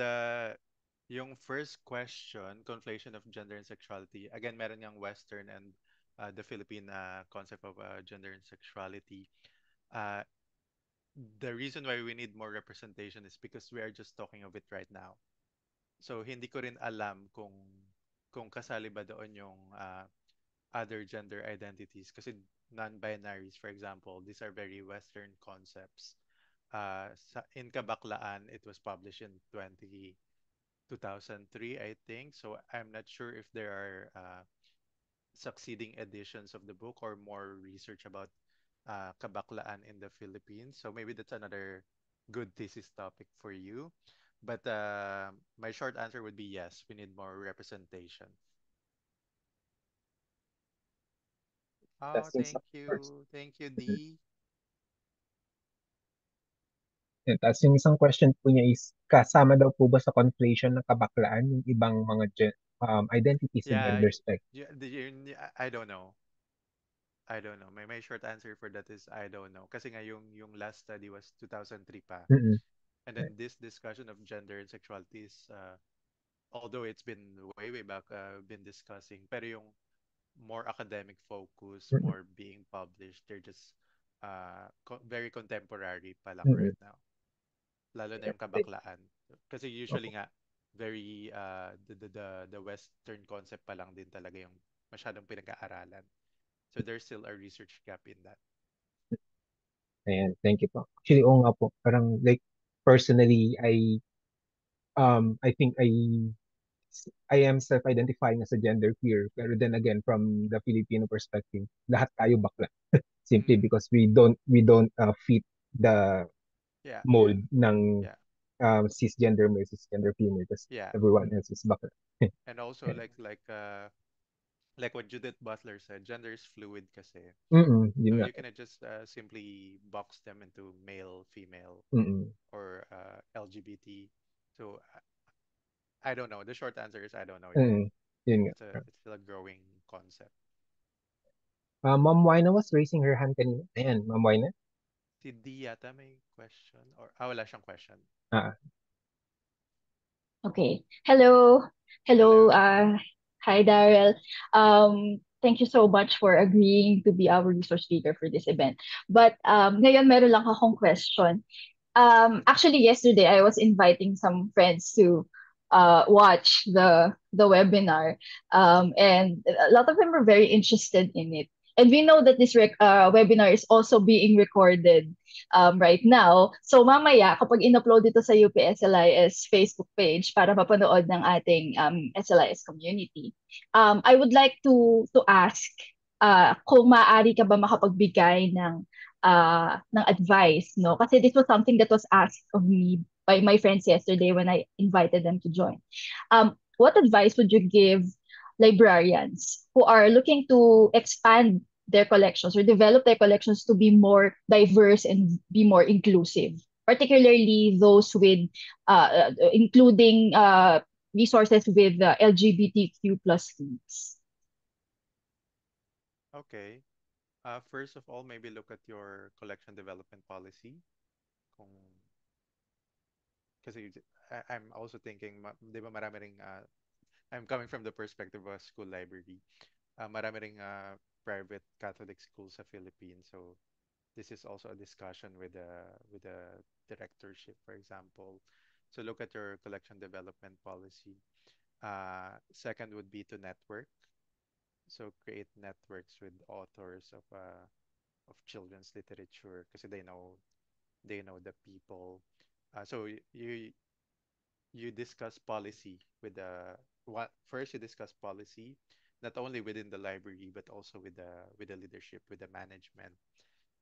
yung first question, conflation of gender and sexuality. Again, meron yung Western and the Philippine concept of gender and sexuality. Uh, the reason why we need more representation is because we are just talking of it right now. So hindi ko rin alam kung kasali ba doon yung other gender identities kasi non-binaries, for example, these are very Western concepts. In Kabaklaan, it was published in 2003, I think. So I'm not sure if there are succeeding editions of the book or more research about Kabaklaan in the Philippines. So maybe that's another good thesis topic for you. But my short answer would be yes, we need more representation. Oh, That's yung thank isang first. you. Thank you, D. Tapos yung isang question po niya is, kasama daw po ba sa conflation ng kabaklaan yung ibang mga identities sa Yeah, gender spectrum? I don't know. I don't know. My short answer for that is I don't know. Kasi nga yung last study was 2003 pa. Mm-mm. And then this discussion of gender and sexuality is, although it's been way back, been discussing, pero yung more academic focus, Mm-mm. more being published, they're just very contemporary pa lang Mm-mm. right now. Lalo na yung kabaklaan. Kasi usually nga, very, the Western concept pa lang din talaga yung masyadong pinag-aaralan. So there's still a research gap in that. Ayan, thank you po. Actually, oo nga po. Parang like, personally, I think I am self-identifying as a gender queer. Pero then again, from the Filipino perspective, lahat tayo bakla. Simply Mm. because we don't fit the Yeah, mold ng yeah. cisgender male, cisgender female, because Yeah. everyone else is bakla. And also like what Judith Butler said, gender is fluid kasi. Yun So nga. you cannot just simply box them into male, female, Mm-mm. or LGBT. So I don't know. The short answer is I don't know yet. Mm-mm. Yun nga. It's still a growing concept. Ma'am Wina was raising her hand kanina. Ayan, Ma'am Wina. Si D yata may question or wala siyang question. Ah, Okay. Hello. Hello. Hello. Hi, Daryl. Thank you so much for agreeing to be our resource speaker for this event. But ngayon meron lang akong question. Actually, yesterday I was inviting some friends to watch the webinar, and a lot of them were very interested in it. And we know that this webinar is also being recorded right now. So mamaya, kapag in-upload ito sa UPSLIS Facebook page para mapanood ng ating SLIS community, I would like to ask kung maaari ka ba makapagbigay ng advice, no? Kasi this was something that was asked of me by my friends yesterday when I invited them to join. What advice would you give librarians who are looking to expand their collections or develop their collections to be more diverse and be more inclusive, particularly those with, including resources with LGBTQ plus themes? Okay. First of all, maybe look at your collection development policy. Kung kasi I'm also thinking, 'di ba marami ring I'm coming from the perspective of a school library. Marami ring private Catholic schools sa Philippines. So this is also a discussion with the directorship, for example. So look at your collection development policy. Second would be to network. So create networks with authors of children's literature kasi they know the people. So you discuss policy with the what first you discuss policy not only within the library but also with the leadership, with the management.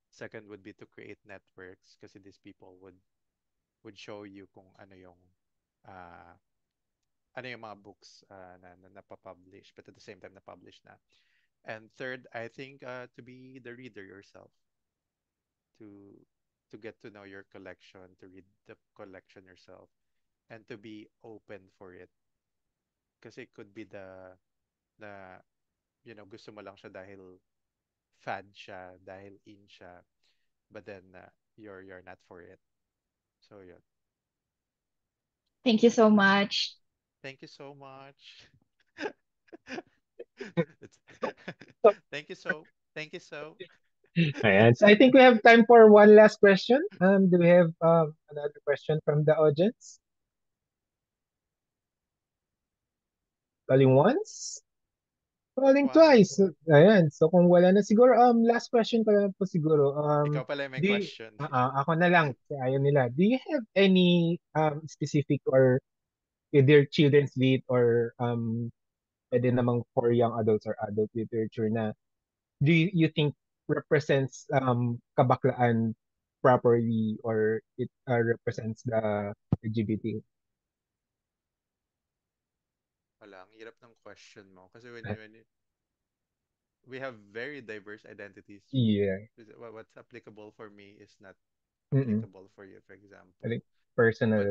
Second would be to create networks kasi these people would show you kung uh, ano yung mga books na napapublish but at the same time na-publish na. And third, I think to be the reader yourself, to to get to know your collection, to read the collection yourself, and to be open for it. Kasi it could be the gusto mo lang siya dahil fad siya, dahil in siya, but then you're not for it. So yun. Thank you so much. Thank you so much. It's so, thank you so thank you so. ayan. So I think we have time for one last question. Do we have another question from the audience? Calling once? Calling One. twice. Ayan. So kung wala na siguro, last question ko lang po siguro. Ikaw pala yung may Do you, question. ako na lang, kasi ayaw nila. Do you have any specific or either children's lit or pwede namang for young adults or adult literature na you think represents kabaklaan properly or it represents the LGBT? Wala, ang hirap ng question mo. Kasi we have very diverse identities. Yeah. What's applicable for me is not Mm-mm. applicable for you, for I example. think personal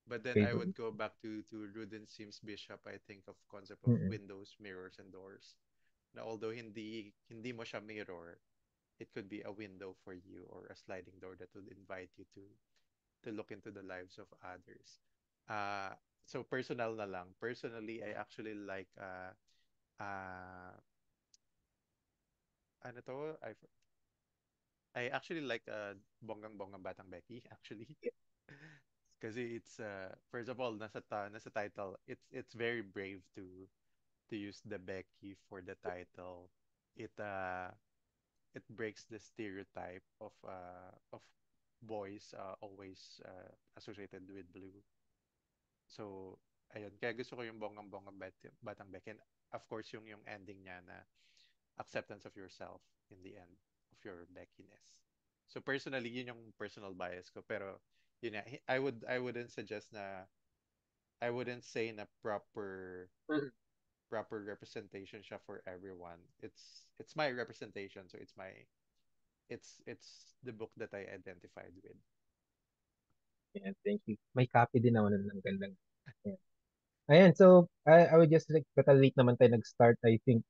But then I would favorite. go back to Ruden Sims Bishop. I think of concept of Mm-mm. windows, mirrors, and doors. Na although hindi mo siya mirror, it could be a window for you or a sliding door that would invite you to look into the lives of others. Uh, so personal na lang. Personally, I actually like uh, ano to? I actually like Bonggang Bonggang Batang Becky actually. Kasi it's first of all nasa title it's very brave to use the Becky for the title. It breaks the stereotype of boys always associated with blue. So ayun, kaya gusto ko yung Bonggang Bonggang Batang Becky. And of course yung ending niya na acceptance of yourself in the end of your Beckiness. So personally, yun yung personal bias ko. Pero yun nga, I wouldn't suggest na, I wouldn't say na Mm. proper representation siya for everyone. It's my representation, so it's the book that I identified with. Yeah, thank you. May copy din ako nun ng gandang. Yeah. Ayan, so I would just like, total late naman tayo nag-start. I think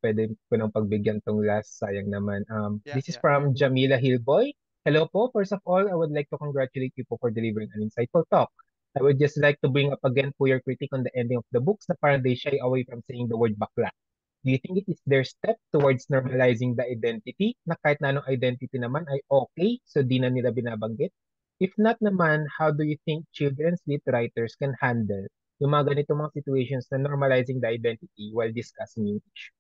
pwede ko nang pagbigyan tong last, sayang naman. Yeah, This is yeah. from Jamila Hillboy. Hello po. First of all, I would like to congratulate you po for delivering an insightful talk. I would just like to bring up again po your critique on the ending of the books na parang they shy away from saying the word bakla. Do you think it is their step towards normalizing the identity na kahit na anong identity naman ay okay, so di na nila binabanggit? If not naman, how do you think children's lit writers can handle yung mga ganitong mga situations na normalizing the identity while discussing yung issue?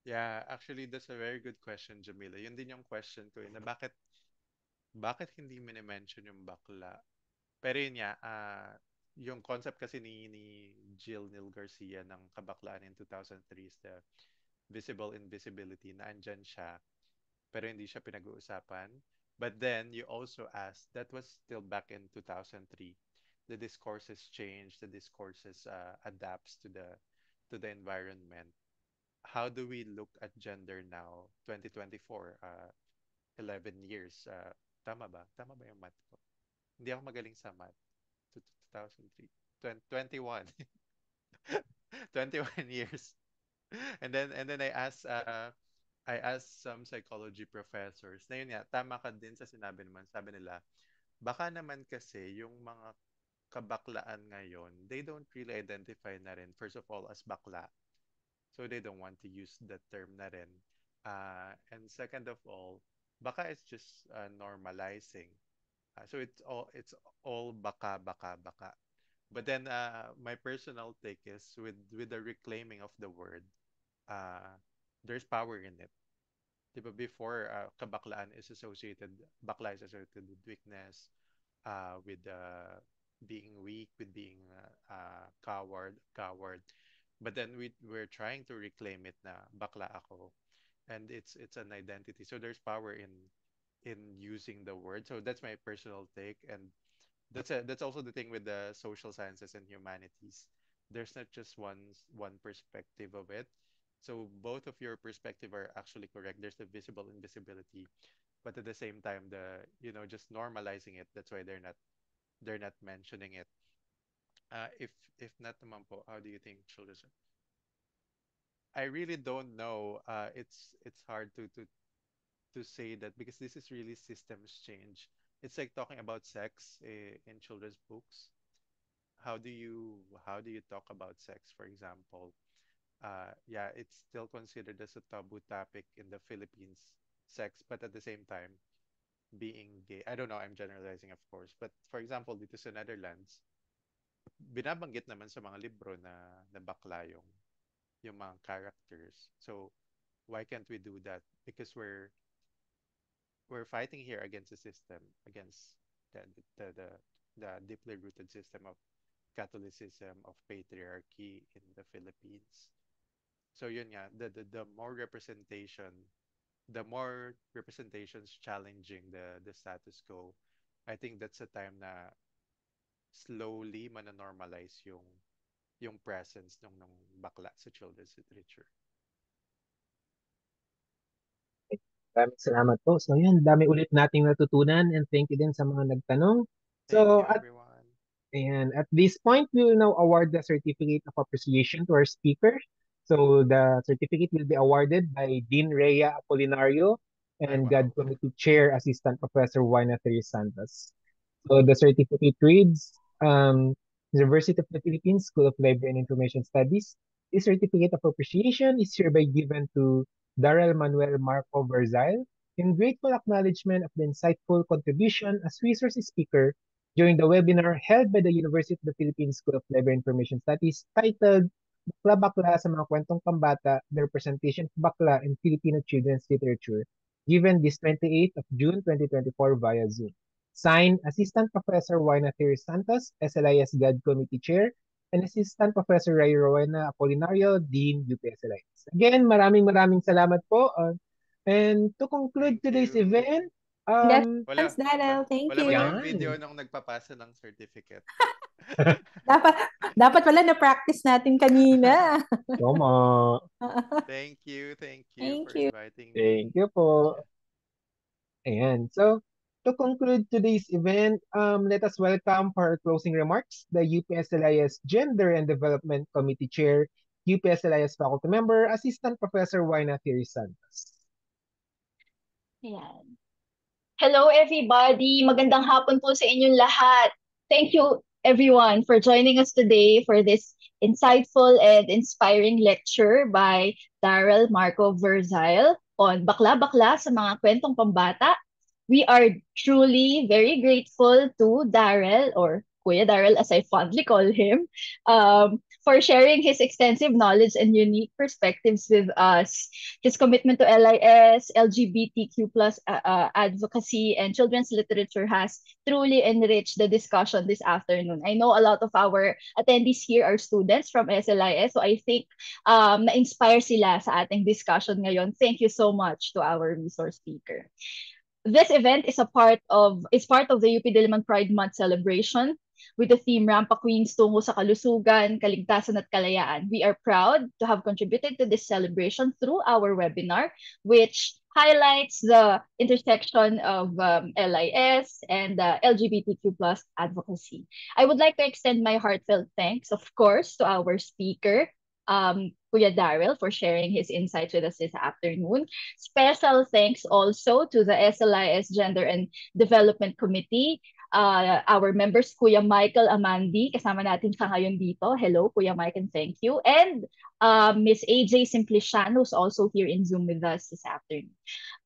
Yeah, actually that's a very good question, Jamila. Yun din yung question ko na bakit hindi mini-mention yung bakla? Pero yun nga, yung concept kasi ni Jill Neal Garcia ng Kabaklaan in 2003 is the visible invisibility, na andyan siya, pero hindi siya pinag-uusapan. But then, you also asked, that was still back in 2003. The discourses change, the discourses adapts to the environment. How do we look at gender now, 2024, 11 years? Tama ba? Tama ba yung math ko? Hindi ako magaling sa math. 2003. 21. 21 years. And then I asked some psychology professors. Na yun nga, tama ka din sa sinabi naman. Sabi nila, baka naman kasi yung mga kabaklaan ngayon, they don't really identify na rin, first of all, as bakla. So they don't want to use the term na rin. And second of all, baka it's just normalizing. So it's all baka baka baka. But then my personal take is with the reclaiming of the word, uh, there's power in it. Diba before kabaklaan is associated, bakla is associated with weakness, with being weak, with being coward. But then we're trying to reclaim it na bakla ako, and it's an identity. So there's power in using the word. So that's my personal take, and that's also the thing with the social sciences and humanities. There's not just one perspective of it. So both of your perspective are actually correct. There's the visible invisibility, but at the same time, the just normalizing it. That's why they're not mentioning it. If not naman po, how do you think children? I really don't know. It's hard to say that because this is really systems change. It's like talking about sex in children's books. How do you talk about sex, for example? Yeah, it's still considered as a taboo topic in the Philippines, sex, but at the same time, being gay. I don't know, I'm generalizing, of course. But for example, dito sa Netherlands, binabanggit naman sa mga libro na bakla yung mga characters. So, why can't we do that? Because we're fighting here against the system, against the the the, the deeply rooted system of Catholicism, of patriarchy in the Philippines. So yun nga, the more representations challenging the status quo, I think that's a time na slowly mananormalize yung presence nung bakla sa children's literature. Maraming salamat po. So yan, dami ulit nating natutunan and thank you din sa mga nagtanong. Thank So you, at everyone. And at this point, we will now award the Certificate of Appreciation to our speaker. So the certificate will be awarded by Dean Rhea Apolinario Ay, and wow. GAD Committee Chair Assistant Professor Juana Teresa Santos. So the certificate reads, University of the Philippines School of Library and Information Studies. This certificate of appreciation is hereby given to Daryl Manuel Marco Verzal in grateful acknowledgement of the insightful contribution as resource speaker during the webinar held by the University of the Philippines School of Library Information Studies titled Bakla Bakla sa mga kwentong pambata, the representation of bakla in Filipino children's literature, given this 28th of June 2024 via Zoom. Signed, Assistant Professor Juana Teresa Santos, SLIS GAD Committee Chair, and Assistant Professor Ray Rowena Apolinario, Dean UPSLIS. Again, maraming salamat po. And to conclude Thank today's you. event, Um, Wala, Congratulations, Daryl. Thank wala ba you. tayong video yan. nung nagpapasa ng certificate? Dapat, dapat wala na-practice natin kanina. Tama. Thank you Thank for you. inviting me. Thank you po. Ayan. So, to conclude today's event, let us welcome for our closing remarks the UPSLIS Gender and Development Committee Chair, UPSLIS Faculty Member, Assistant Professor Waina Thierry Santos. Ayan. Hello everybody! Magandang hapon po sa inyong lahat. Thank you everyone for joining us today for this insightful and inspiring lecture by Daryl Marco Verzile on Bakla Bakla sa mga kwentong pambata. We are truly very grateful to Daryl, or Kuya Daryl as I fondly call him, for sharing his extensive knowledge and unique perspectives with us. His commitment to LIS, LGBTQ plus advocacy, and children's literature has truly enriched the discussion this afternoon. I know a lot of our attendees here are students from SLIS, so I think na-inspire sila sa ating discussion ngayon. Thank you so much to our resource speaker. This event is part of the UP Diliman Pride Month celebration with the theme Rampa Queens tungo sa kalusugan, kaligtasan at kalayaan. We are proud to have contributed to this celebration through our webinar, which highlights the intersection of LIS and LGBTQ plus advocacy. I would like to extend my heartfelt thanks, of course, to our speaker, Kuya Daryl, for sharing his insights with us this afternoon. Special thanks also to the SLIS Gender and Development Committee, our members, Kuya Michael Amandi, kasama natin siya ngayon dito. Hello, Kuya Mike, and thank you. And Miss AJ Simpliciano, who's also here in Zoom with us this afternoon.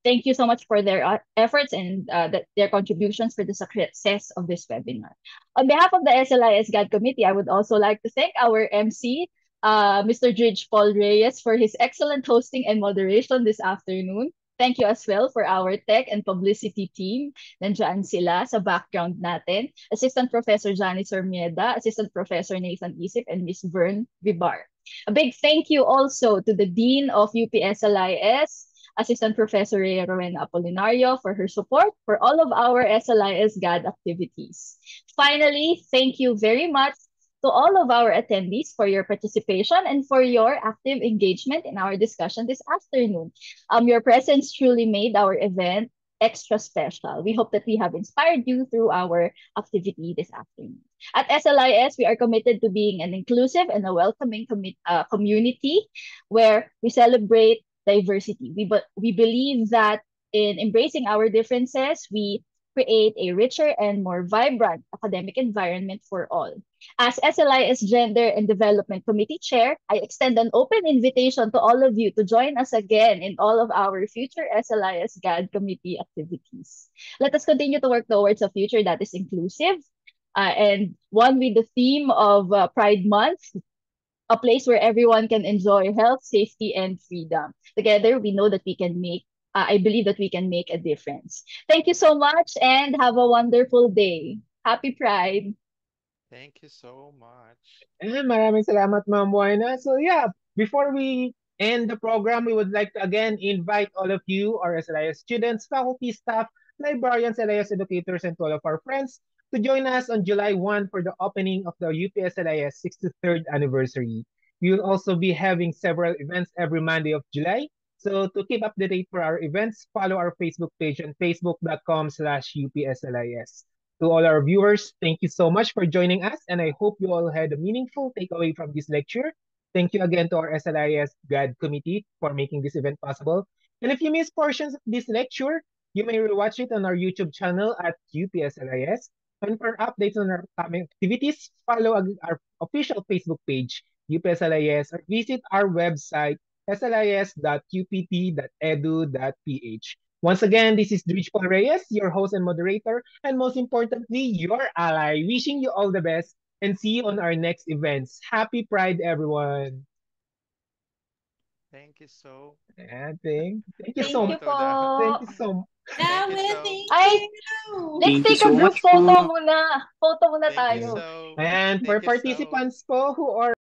Thank you so much for their efforts and their contributions for the success of this webinar. On behalf of the SLIS GAD Committee, I would also like to thank our MC, Mr. Dridge Paul Reyes, for his excellent hosting and moderation this afternoon. Thank you as well for our tech and publicity team. Nandiyan sila sa background natin. Assistant Professor Janice Ormieda, Assistant Professor Nathan Isip, and Ms. Vern Vibar. A big thank you also to the Dean of UPSLIS, Assistant Professor Rowena Apolinario, for her support for all of our SLIS GAD activities. Finally, thank you very much to all of our attendees for your participation and for your active engagement in our discussion this afternoon. Your presence truly made our event extra special. We hope that we have inspired you through our activity this afternoon. At SLIS, we are committed to being an inclusive and a welcoming community where we celebrate diversity. We believe that in embracing our differences, we create a richer and more vibrant academic environment for all. As SLIS Gender and Development Committee Chair, I extend an open invitation to all of you to join us again in all of our future SLIS GAD committee activities. Let us continue to work towards a future that is inclusive and one with the theme of Pride Month, a place where everyone can enjoy health, safety, and freedom. Together, we know that we can make I believe that we can make a difference. Thank you so much and have a wonderful day. Happy Pride! Thank you so much. And maraming salamat, Ma'am Waina. So yeah, before we end the program, we would like to again invite all of you, our SLIS students, faculty, staff, librarians, SLIS educators, and to all of our friends to join us on July 1 for the opening of the UPSLIS 63rd anniversary. We will also be having several events every Monday of July. So to keep up to date for our events, follow our Facebook page on facebook.com/UPSLIS. To all our viewers, thank you so much for joining us, and I hope you all had a meaningful takeaway from this lecture. Thank you again to our SLIS GAD committee for making this event possible. And if you missed portions of this lecture, you may rewatch it on our YouTube channel at UPSLIS. And for updates on our upcoming activities, follow our official Facebook page, UPSLIS, or visit our website, slis.upt.edu.ph. Once again, this is Dridge Paul Reyes, your host and moderator, and most importantly, your ally. Wishing you all the best and see you on our next events. Happy Pride, everyone. Thank you so. Thank you Thank so you much. po. Thank you so much. Thank you so. Ay, let's Thank you take a so group much photo po. muna. Photo muna Thank you tayo. so. And for Thank you so. participants po who are